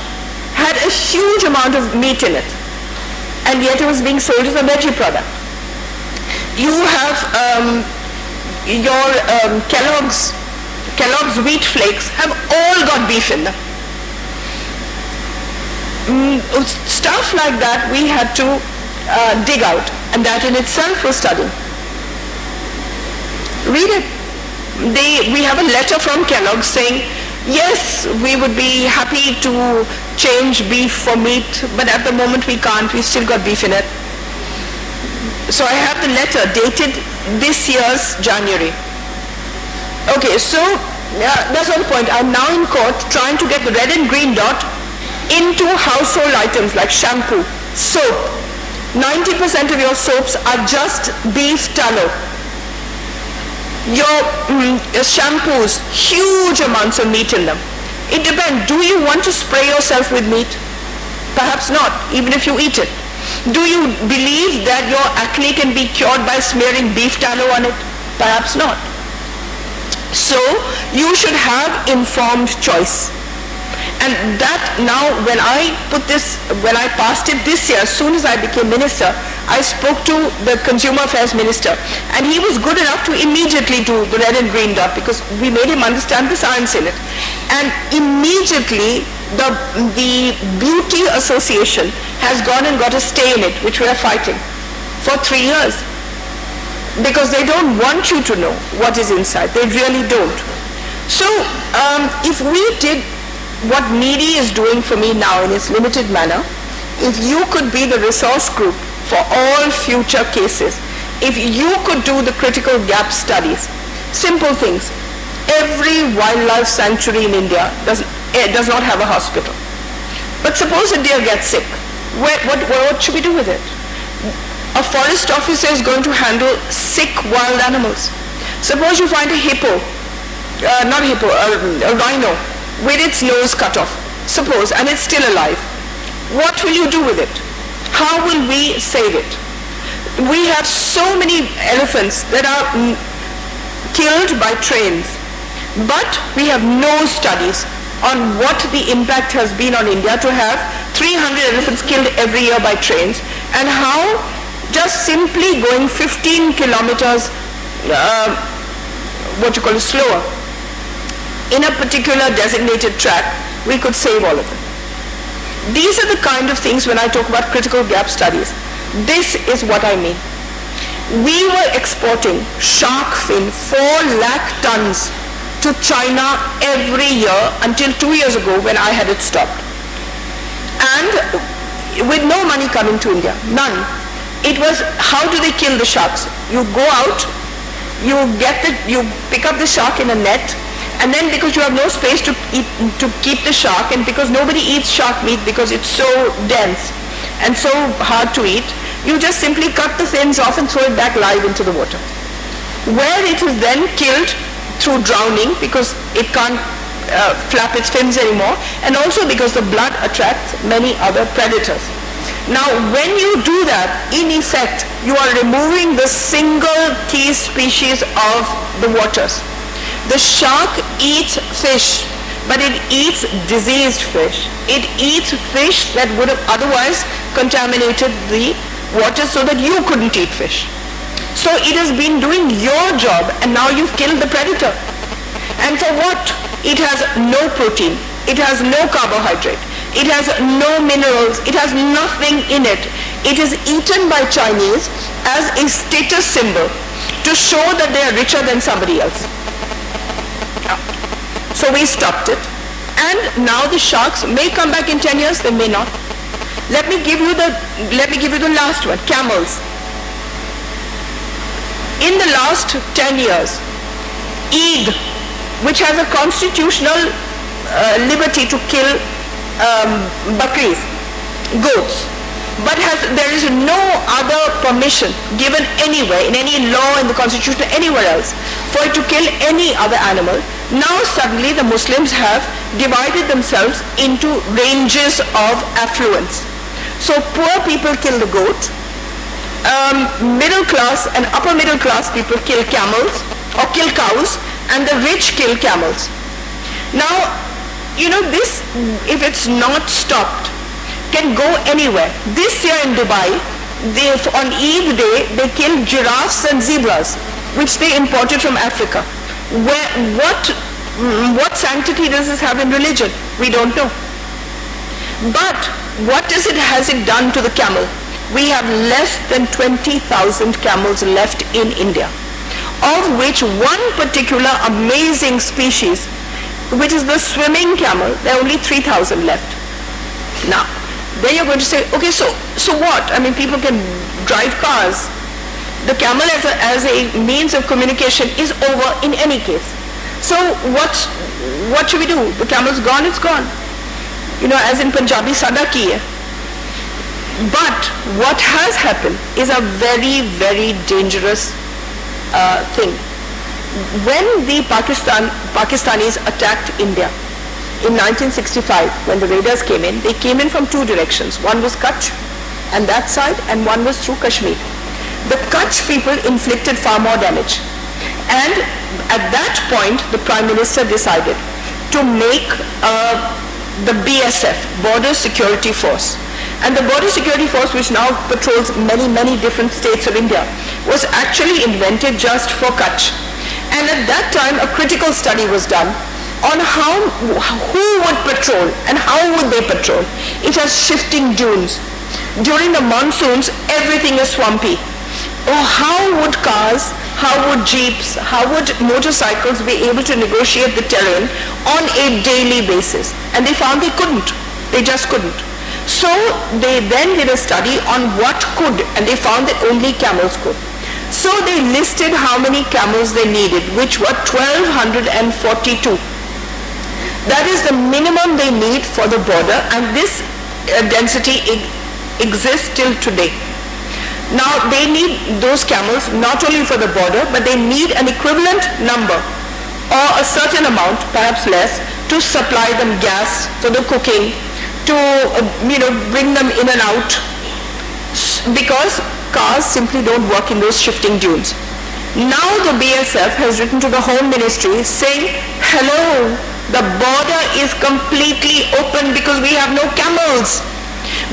B: had a huge amount of meat in it, and yet it was being sold as a veggie product. You have your Kellogg's wheat flakes have all got beef in them. Stuff like that we had to dig out, and that in itself was studying. Read it. We have a letter from Kellogg's saying, yes, we would be happy to change beef for meat, but at the moment we can't, we've still got beef in it. So I have the letter dated this year's January. Okay, so that's one point. I'm now in court trying to get the red and green dot into household items like shampoo, soap, 90% of your soaps are just beef tallow. Your shampoos, huge amounts of meat in them. It depends. Do you want to spray yourself with meat? Perhaps not, even if you eat it. Do you believe that your acne can be cured by smearing beef tallow on it? Perhaps not. So you should have informed choice. And that now, when I passed it this year, as soon as I became minister, I spoke to the Consumer Affairs Minister, and he was good enough to immediately do the red and green dot, because we made him understand the science in it. And immediately the Beauty Association has gone and got a stay in it, which we are fighting for 3 years, because they don't want you to know what is inside. They really don't. So if we did what NEEDY is doing for me now in its limited manner, if you could be the resource group for all future cases, if you could do the critical gap studies, simple things. Every wildlife sanctuary in India does not have a hospital. But suppose a deer gets sick, what should we do with it? A forest officer is going to handle sick wild animals. Suppose you find a rhino with its nose cut off, suppose, and it's still alive. What will you do with it? How will we save it? We have so many elephants that are killed by trains, but we have no studies on what the impact has been on India to have 300 elephants killed every year by trains, and how just simply going 15 kilometers slower in a particular designated track, we could save all of them. These are the kind of things when I talk about critical gap studies. This is what I mean. We were exporting shark fin 4 lakh tons to China every year until 2 years ago when I had it stopped. And with no money coming to India, none. It was, how do they kill the sharks? You go out, you pick up the shark in a net, and then because you have no space to keep the shark, and because nobody eats shark meat because it's so dense and so hard to eat, you just simply cut the fins off and throw it back live into the water, where it is then killed through drowning because it can't flap its fins anymore, and also because the blood attracts many other predators. Now when you do that, in effect you are removing the single key species of the waters. The shark eats fish, but it eats diseased fish. It eats fish that would have otherwise contaminated the water so that you couldn't eat fish. So it has been doing your job, and now you've killed the predator. And for what? It has no protein. It has no carbohydrate. It has no minerals. It has nothing in it. It is eaten by Chinese as a status symbol to show that they are richer than somebody else. So we stopped it, and now the sharks may come back in 10 years, they may not. Let me give you the last one, camels. In the last 10 years, Eid, which has a constitutional liberty to kill bakris, goats, but there is no other permission given anywhere, in any law, in the constitution, anywhere else, for it to kill any other animal. Now suddenly the Muslims have divided themselves into ranges of affluence. So poor people kill the goat, middle class and upper middle class people kill camels or kill cows, and the rich kill camels. Now, this, if it's not stopped, can go anywhere. This year in Dubai, on Eid day, they killed giraffes and zebras, which they imported from Africa. What sanctity does this have in religion? We don't know. But what has it done to the camel? We have less than 20,000 camels left in India, of which one particular amazing species, which is the swimming camel, there are only 3,000 left. Now, then you're going to say, okay, so what? I mean, people can drive cars. The camel as a means of communication is over in any case. So what should we do? The camel's gone, it's gone. As in Punjabi, sada ki hai. But what has happened is a very, very dangerous thing. When the Pakistanis attacked India in 1965, when the raiders came in, they came in from two directions. One was Kutch and that side, and one was through Kashmir. The Kutch people inflicted far more damage. And at that point, the Prime Minister decided to make the BSF, Border Security Force. And the Border Security Force, which now patrols many, many different states of India, was actually invented just for Kutch. And at that time, a critical study was done on who would patrol and how would they patrol. It has shifting dunes. During the monsoons, everything is swampy. Oh, how would cars, how would jeeps, how would motorcycles be able to negotiate the terrain on a daily basis? And they found they couldn't. They just couldn't. So they then did a study on what could, and they found that only camels could. So they listed how many camels they needed, which were 1,242. That is the minimum they need for the border, and this density exists till today. Now they need those camels not only for the border, but they need an equivalent number or a certain amount, perhaps less, to supply them gas for the cooking, to bring them in and out, because cars simply don't work in those shifting dunes. Now the BSF has written to the Home Ministry saying, hello, the border is completely open because we have no camels.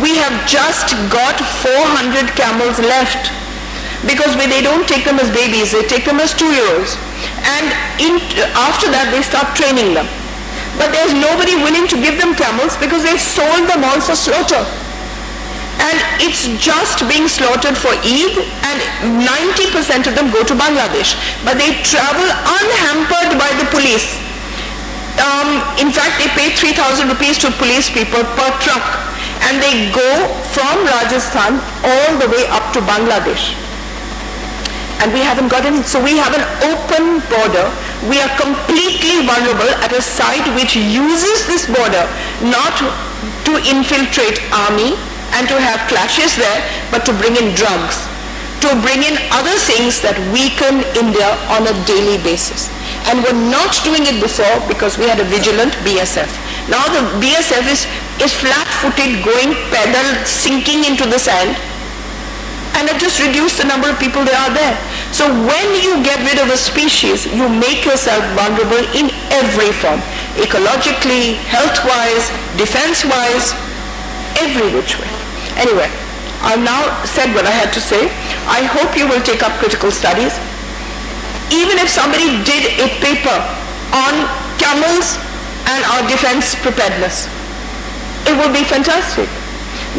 B: We have just got 400 camels left, because they don't take them as babies, they take them as 2-year-olds. And after that they start training them. But there's nobody willing to give them camels because they've sold them all for slaughter. And it's just being slaughtered for Eid, and 90% of them go to Bangladesh. But they travel unhampered by the police. In fact, they pay 3,000 rupees to police people per truck. And they go from Rajasthan all the way up to Bangladesh. And we haven't got any. So we have an open border. We are completely vulnerable at a site which uses this border not to infiltrate army and to have clashes there, but to bring in drugs, to bring in other things that weaken India on a daily basis. And we're not doing it before because we had a vigilant BSF. Now the BSF is flat-footed, going pedal, sinking into the sand, and it just reduced the number of people that are there. So when you get rid of a species, you make yourself vulnerable in every form, ecologically, health-wise, defense-wise, every which way. Anyway, I've now said what I had to say. I hope you will take up critical studies. Even if somebody did a paper on camels and our defense preparedness, it would be fantastic.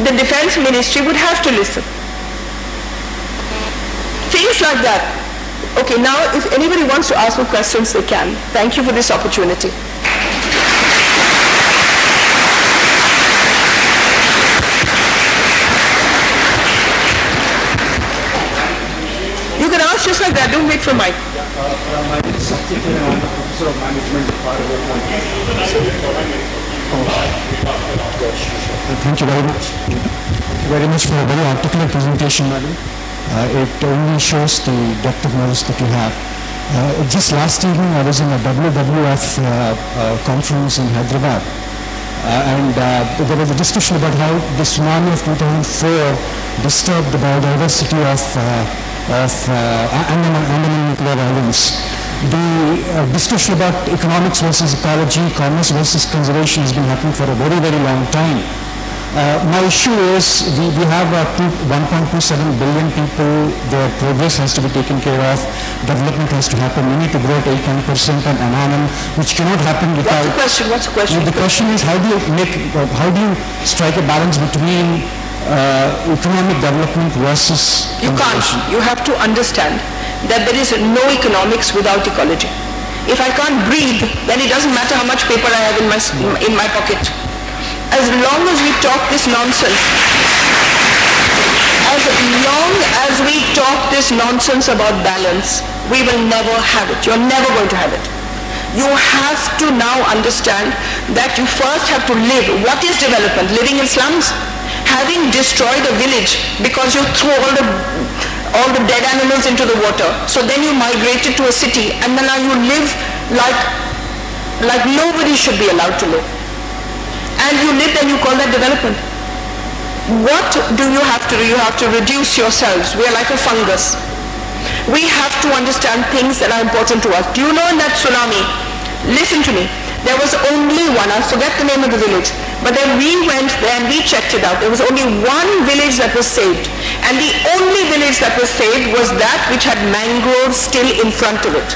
B: The defense ministry would have to listen. Things like that. Okay, now if anybody wants to ask me questions, they can. Thank you for this opportunity. You can ask just like that, don't wait for mic.
C: My name is Satyakiran, I'm a professor of management department. Thank you very much. Thank you very much for a very articulate presentation, madam. It only shows the depth of knowledge that you have. Just last evening I was in a WWF conference in Hyderabad, and there was a discussion about how the tsunami of 2004 disturbed the biodiversity of Andaman Nicobar Islands. The discussion about economics versus ecology, commerce versus conservation has been happening for a very, very long time. My issue is we have 1.27 billion people, their progress has to be taken care of, development has to happen, we need to grow at 8-10% per annum, which cannot happen without...
B: What's the question?
C: The question is how do you strike a balance between economic development versus
B: You can't. You have to understand that there is no economics without ecology. If I can't breathe, then it doesn't matter how much paper I have in my pocket. As long as we talk this nonsense, as long as we talk this nonsense about balance, we will never have it. You're never going to have it. You have to now understand that you first have to live. What is development? Living in slums? Having destroyed a village because you threw all the dead animals into the water. So then you migrated to a city, and then now you live like nobody should be allowed to live. And you live and you call that development. What do you have to do? You have to reduce yourselves. We are like a fungus. We have to understand things that are important to us. Do you know in that tsunami, listen to me, there was only one, I forget the name of the village, but then we went there and we checked it out. There was only one village that was saved. And the only village that was saved was that which had mangroves still in front of it.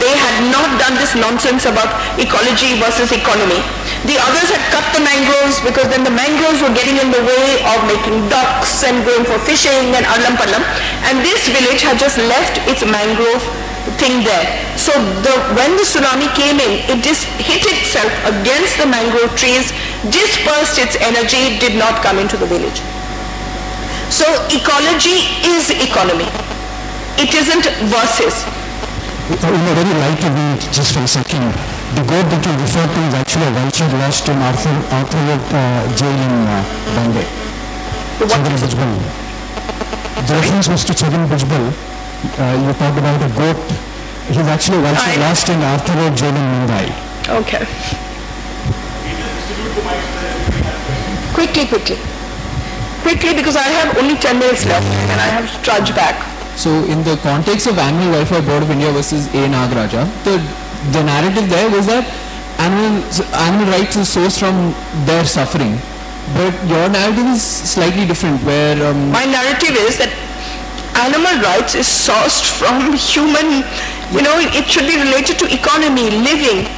B: They had not done this nonsense about ecology versus economy. The others had cut the mangroves because then the mangroves were getting in the way of making docks and going for fishing and adlam padlam. And this village had just left its mangrove thing there. So when the tsunami came in, it just hit itself against the mangrove trees, dispersed its energy, did not come into the village. So ecology is economy. It isn't versus.
C: In a very light event, just for a second, the goat that you referred to is actually a vulture lost in Arthur Road jail in Bombay. Chhagan Bhujbal. The reference was to Chhagan Bhujbal. You talked about a goat. He's actually a vulture lost in Arthur Road jail in Mumbai.
B: Okay. Quickly, because I have only 10 minutes left and I have to trudge back.
D: So in the context of Animal Welfare Board of India versus A. Nagaraja, the narrative there was that animal rights is sourced from their suffering. But your narrative is slightly different, where...
B: My narrative is that animal rights is sourced from human, it should be related to economy, living.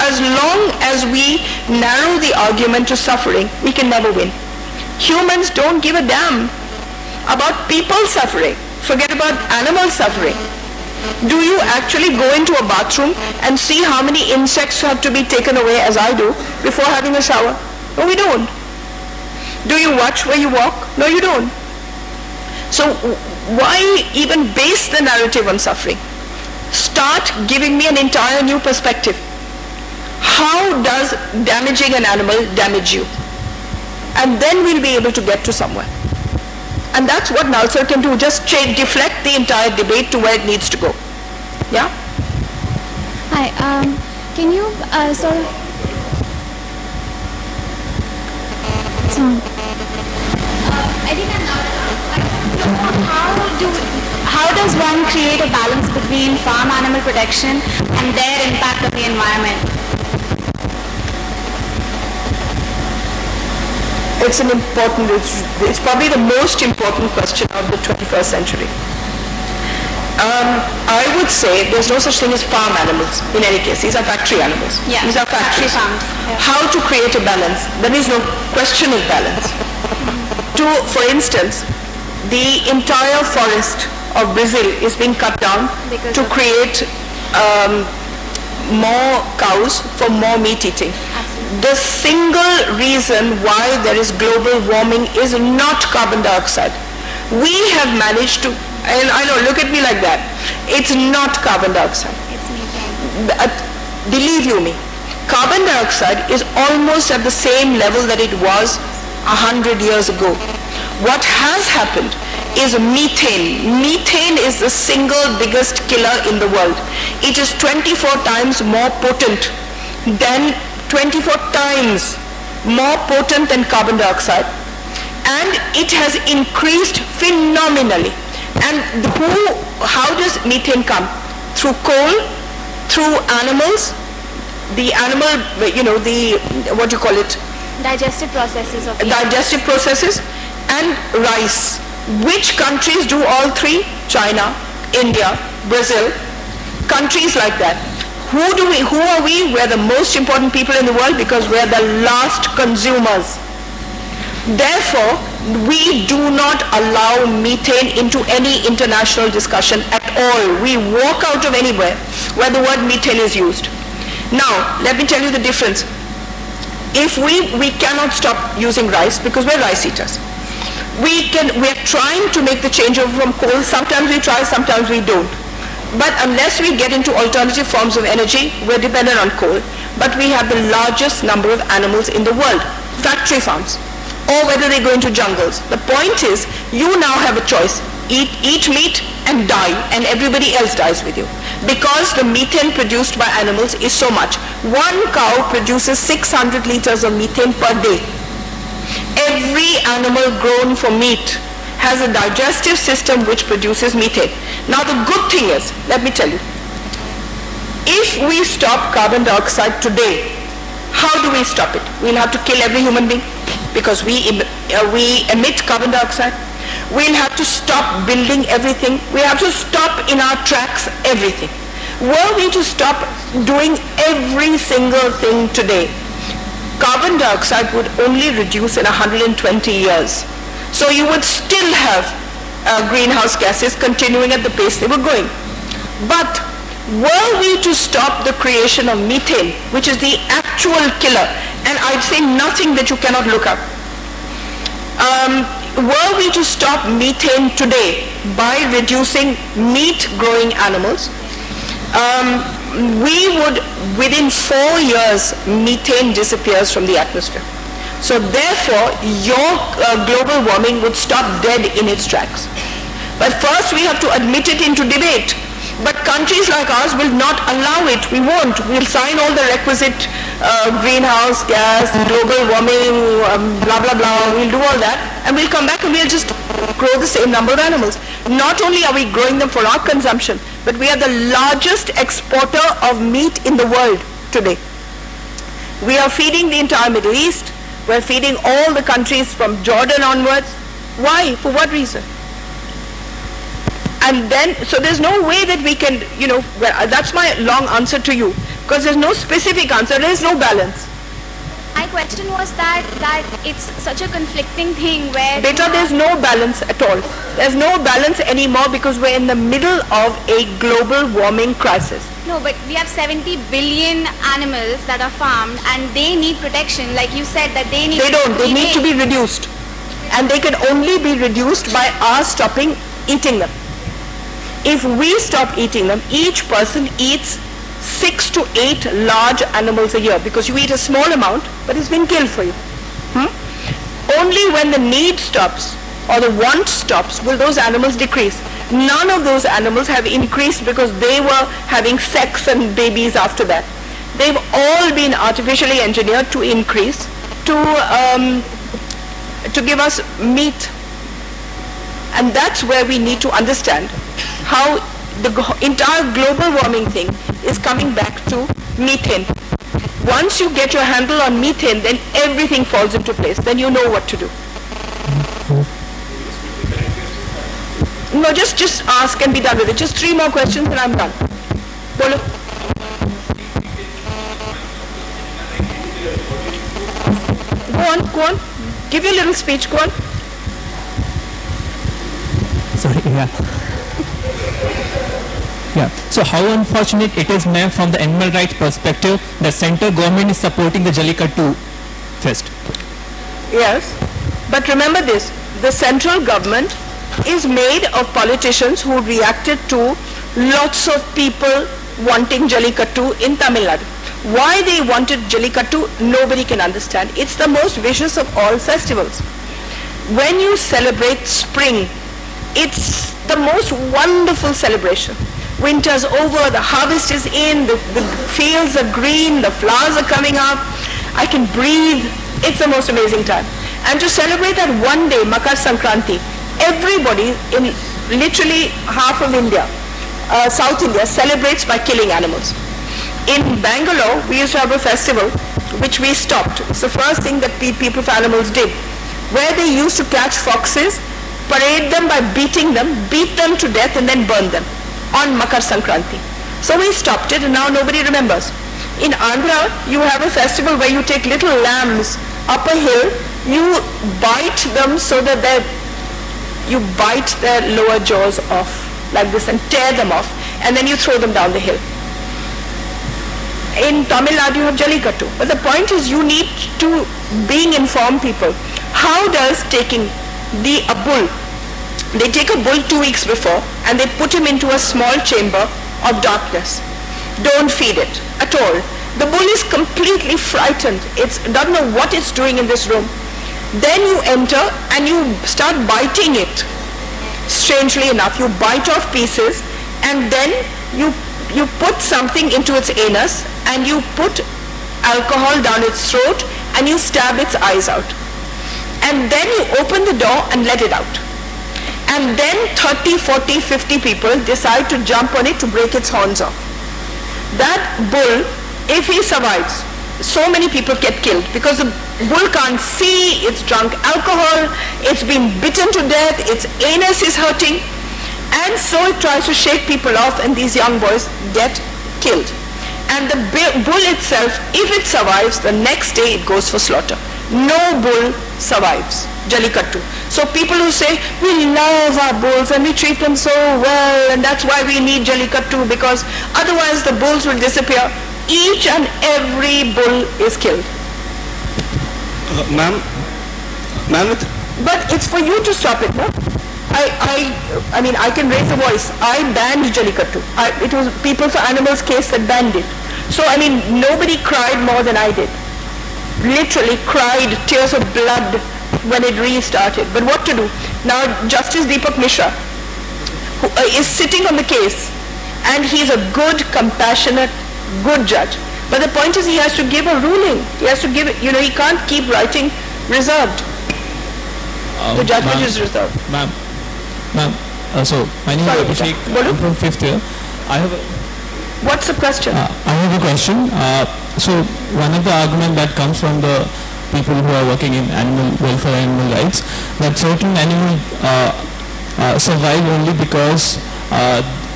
B: As long as we narrow the argument to suffering, we can never win. Humans don't give a damn about people suffering. Forget about animal suffering. Do you actually go into a bathroom and see how many insects have to be taken away, as I do, before having a shower? No, we don't. Do you watch where you walk? No, you don't. So why even base the narrative on suffering? Start giving me an entire new perspective. How does damaging an animal damage you? And then we'll be able to get to somewhere. And that's what Nalsar can do, just deflect the entire debate to where it needs to go. Yeah?
E: Hi, can you sort of... I think how does one create a balance between farm animal protection and their impact on the environment?
B: It's probably the most important question of the 21st century. I would say there's no such thing as farm animals in any case. These are factory animals.
E: Yeah,
B: these are factories.
E: farms. Yeah.
B: How to create a balance? There is no question of balance. For instance, the entire forest of Brazil is being cut down
E: Because
B: to
E: of-
B: create more cows for more meat eating. The single reason why there is global warming is not carbon dioxide. We have managed to, and I know, look at me like that. It's not carbon dioxide.
E: It's methane.
B: Believe you me, carbon dioxide is almost at the same level that it was 100 years ago. What has happened is methane. Methane is the single biggest killer in the world. It is 24 times more potent than 24 times more potent than carbon dioxide, and it has increased phenomenally. And how does methane come? Through coal, through animals, the animal, what do you call it?
E: Digestive processes of
B: Digestive processes, and rice. Which countries do all three? China, India, Brazil, countries like that. Who are we? We're the most important people in the world because we're the last consumers. Therefore, we do not allow methane into any international discussion at all. We walk out of anywhere where the word methane is used. Now, let me tell you the difference. If we cannot stop using rice because we're rice eaters. We're trying to make the changeover from coal. Sometimes we try, sometimes we don't. But unless we get into alternative forms of energy, we're dependent on coal. But we have the largest number of animals in the world, factory farms. or whether they go into jungles. The point is, you now have a choice. Eat meat and die, and everybody else dies with you. Because the methane produced by animals is so much. One cow produces 600 liters of methane per day. Every animal grown for meat has a digestive system which produces methane. Now the good thing is, let me tell you, if we stop carbon dioxide today, how do we stop it? We'll have to kill every human being because we emit carbon dioxide. We'll have to stop building everything. We have to stop in our tracks everything. Were we to stop doing every single thing today, carbon dioxide would only reduce in 120 years. So you would still have greenhouse gases continuing at the pace they were going. But were we to stop the creation of methane, which is the actual killer, and I'd say nothing that you cannot look up, were we to stop methane today by reducing meat-growing animals, we would, within 4 years, methane disappears from the atmosphere. So therefore, your global warming would stop dead in its tracks. But first we have to admit it into debate. But countries like ours will not allow it. We won't. We'll sign all the requisite greenhouse gas, global warming, blah, blah, blah. We'll do all that. And we'll come back and we'll just grow the same number of animals. Not only are we growing them for our consumption, but we are the largest exporter of meat in the world today. We are feeding the entire Middle East. We're feeding all the countries from Jordan onwards. Why? For what reason? And then, so there's no way that we can, that's my long answer to you. Because there's no specific answer, there's no balance.
E: My question was that it's such a conflicting thing where...
B: Beta, there's no balance at all. There's no balance anymore because we're in the middle of a global warming crisis.
E: No, but we have 70 billion animals that are farmed and they need protection. Like you said that they need...
B: They don't, they need to be reduced. And they can only be reduced by our stopping eating them. If we stop eating them, each person eats 6 to 8 large animals a year because you eat a small amount, but it's been killed for you. Only when the need stops or the want stops will those animals decrease. None of those animals have increased because they were having sex and babies after that. They've all been artificially engineered to increase, to give us meat. And that's where we need to understand how the entire global warming thing is coming back to methane. Once you get your handle on methane, then everything falls into place. Then you know what to do. No, just ask and be done with it. Just 3 more questions and I'm done. Bolo. Go on. Give your little speech, go on.
D: Sorry, yeah. So how unfortunate it is, ma'am, from the animal rights perspective, the central government is supporting the Jallikattu fest.
B: Yes, but remember this, the central government is made of politicians who reacted to lots of people wanting Jallikattu in Tamil Nadu. Why they wanted Jallikattu, nobody can understand. It's the most vicious of all festivals. When you celebrate spring, it's the most wonderful celebration. Winter's over, the harvest is in, the fields are green, the flowers are coming up, I can breathe. It's the most amazing time. And to celebrate that one day, Makar Sankranti, everybody in literally half of India, South India, celebrates by killing animals. In Bangalore, we used to have a festival which we stopped. It's the first thing that people for animals did, where they used to catch foxes, parade them by beating them, beat them to death and then burn them on Makar Sankranti. So we stopped it and now nobody remembers. In Andhra, you have a festival where you take little lambs up a hill, you bite them so that you bite their lower jaws off like this and tear them off and then you throw them down the hill. In Tamil Nadu you have Jallikattu. But the point is you need to being informed people. How does taking a bull, they take a bull 2 weeks before and they put him into a small chamber of darkness. Don't feed it at all. The bull is completely frightened. It doesn't know what it's doing in this room. Then you enter and you start biting it. Strangely enough, you bite off pieces and then you put something into its anus and you put alcohol down its throat and you stab its eyes out. And then you open the door and let it out. And then 30, 40, 50 people decide to jump on it to break its horns off. That bull, if he survives, so many people get killed because the bull can't see, it's drunk alcohol, it's been bitten to death, its anus is hurting, and so it tries to shake people off and these young boys get killed. And the bull itself, if it survives, the next day it goes for slaughter. No bull survives Jallikattu. So people who say, we love our bulls and we treat them so well and that's why we need Jallikattu because otherwise the bulls will disappear. Each and every bull is killed.
F: Ma'am,
B: But it's for you to stop it, no? I mean, I can raise a voice. I banned Jallikattu. It was People for Animals case that banned it. So, I mean, nobody cried more than I did. Literally cried tears of blood when it restarted. But what to do? Now, Justice Deepak Mishra, who is sitting on the case, and he's a good, compassionate, good judge. But the point is he has to give a ruling. He has to give it, he can't keep writing reserved. The judgment is reserved.
D: Ma'am, so my name
B: Sorry,
D: is Abhishek.
B: Bolu.
D: I'm from 5th year.
B: What's the question?
D: I have a question. So one of the arguments that comes from the people who are working in animal welfare and animal rights, that certain animals survive only because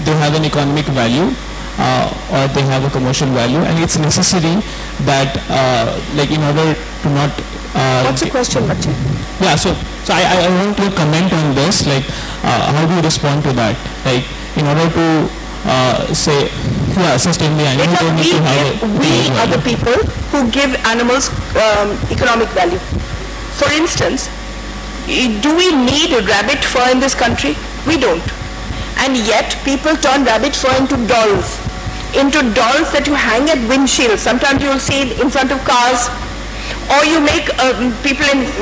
D: they have an economic value or they have a commercial value, and it's necessary that like in order to not
B: What's the question, Bachcha?
D: yeah, so I want to comment on this, like how do you respond to that, like in order to sustain the animal, they need to have
B: We are the people who give animals economic value. For instance, do we need rabbit fur in this country? We don't. And yet people turn rabbit fur into dolls that you hang at windshields. Sometimes you will see it in front of cars. Or you make,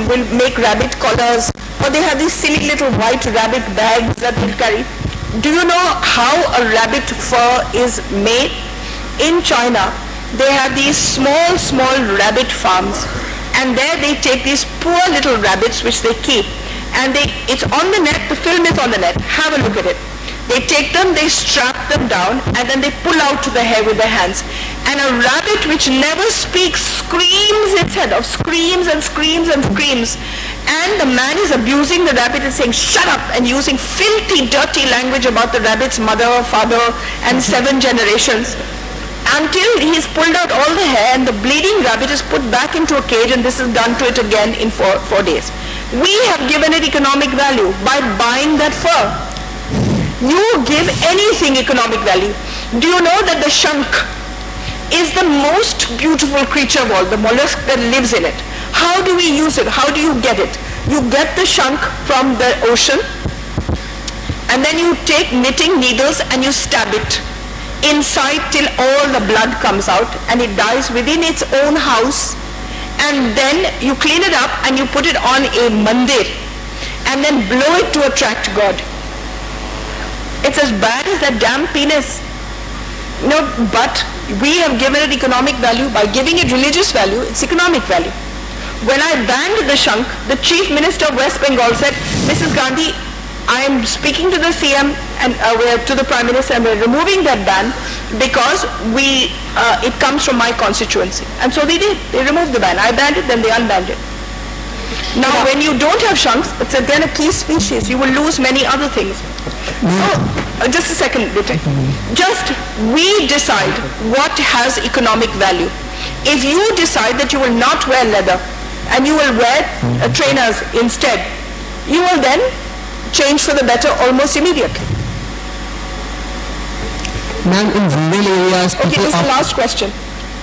B: will make rabbit collars, or they have these silly little white rabbit bags that they carry. Do you know how a rabbit fur is made? In China, they have these small rabbit farms, and there they take these poor little rabbits which they keep, and it's on the net, the film is on the net, have a look at it. They take them, they strap them down, and then they pull out the hair with their hands. And a rabbit which never speaks screams its head off, screams and screams and screams. And the man is abusing the rabbit and saying, shut up, and using filthy, dirty language about the rabbit's mother, father, and 7 generations. Until he's pulled out all the hair and the bleeding rabbit is put back into a cage, and this is done to it again in 4 days. We have given it economic value by buying that fur. You give anything economic value. Do you know that the shank is the most beautiful creature of all, the mollusk that lives in it? How do we use it? How do you get it? You get the shank from the ocean, and then you take knitting needles and you stab it inside till all the blood comes out, and it dies within its own house. And then you clean it up and you put it on a mandir and then blow it to attract God. It's as bad as that damn penis. But we have given it economic value. By giving it religious value, it's economic value. When I banned the shank, the Chief Minister of West Bengal said, Mrs. Gandhi, I am speaking to the CM and to the Prime Minister, and we're removing that ban because it comes from my constituency. And so they did. They removed the ban. I banned it, then they unbanned it. Now, when you don't have shanks, it's again a key species. You will lose many other things. So, just a second, Vijay. Just we decide what has economic value. If you decide that you will not wear leather and you will wear trainers instead, you will then change for the better almost immediately.
G: Ma'am, in rural areas,
B: Okay, this is the last question.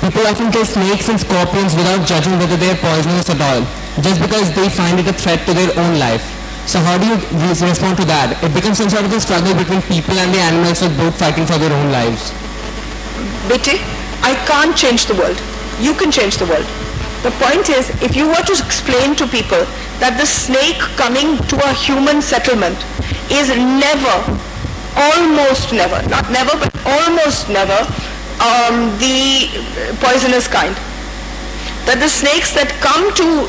G: people often kill snakes and scorpions without judging whether they are poisonous at all, just because they find it a threat to their own life. So how do you respond to that? It becomes some sort of a struggle between people and the animals, with both fighting for their own lives.
B: Betty, I can't change the world. You can change the world. The point is, if you were to explain to people that the snake coming to a human settlement is never, almost never, not never, but almost never, the poisonous kind. That the snakes that come to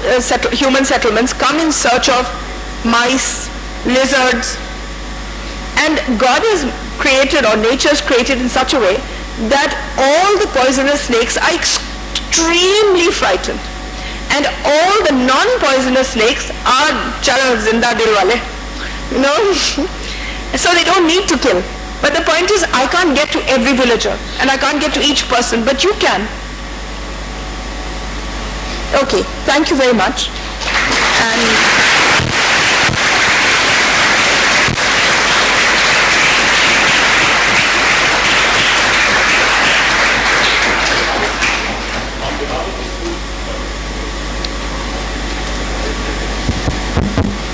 B: human settlements come in search of mice, lizards, and God has created, or nature has created in such a way that all the poisonous snakes are extremely frightened, and all the non-poisonous snakes are chalo zinda dil wale, you know, so they don't need to kill. But the point is, I can't get to every villager and I can't get to each person, but you can. Okay, thank you very much.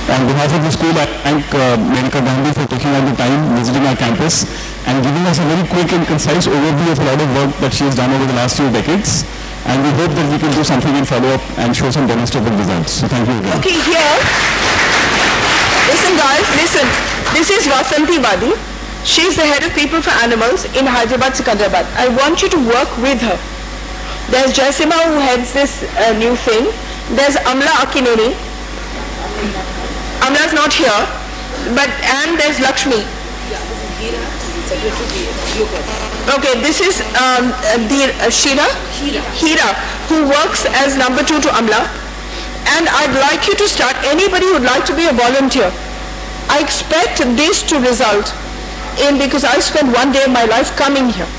C: On behalf of the school, I thank Menaka Gandhi for taking out the time, visiting our campus, and giving us a very quick and concise overview of a lot of work that she has done over the last few decades. And we hope that we can do something in follow-up and show some demonstrable results. So thank you again.
B: Okay, here, listen guys, listen. This is Vasanti Wadi. She is the head of People for Animals in Hyderabad, Secunderabad. I want you to work with her. There's Jaisima who heads this new thing. There's Amla Akineni. Amla's not here, and there's Lakshmi. Okay, this is Hira, who works as number 2 to Amla. And I'd like you to start, anybody who would like to be a volunteer. I expect this to result in, because I spent one day of my life coming here,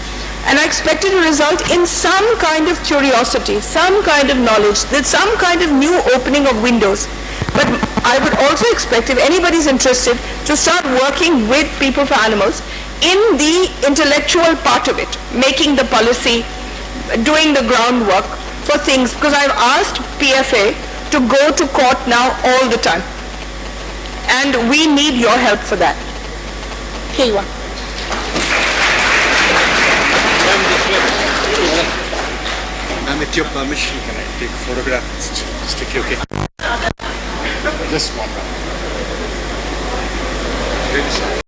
B: and I expect it to result in some kind of curiosity, some kind of knowledge, some kind of new opening of windows. But I would also expect, if anybody's interested, to start working with People for Animals in the intellectual part of it, making the policy, doing the groundwork for things, because I've asked PFA to go to court now all the time. And we need your help for that. Here you are.
F: Ma'am, with your permission, can I take a photograph and stick you, okay? Just one. Really sorry.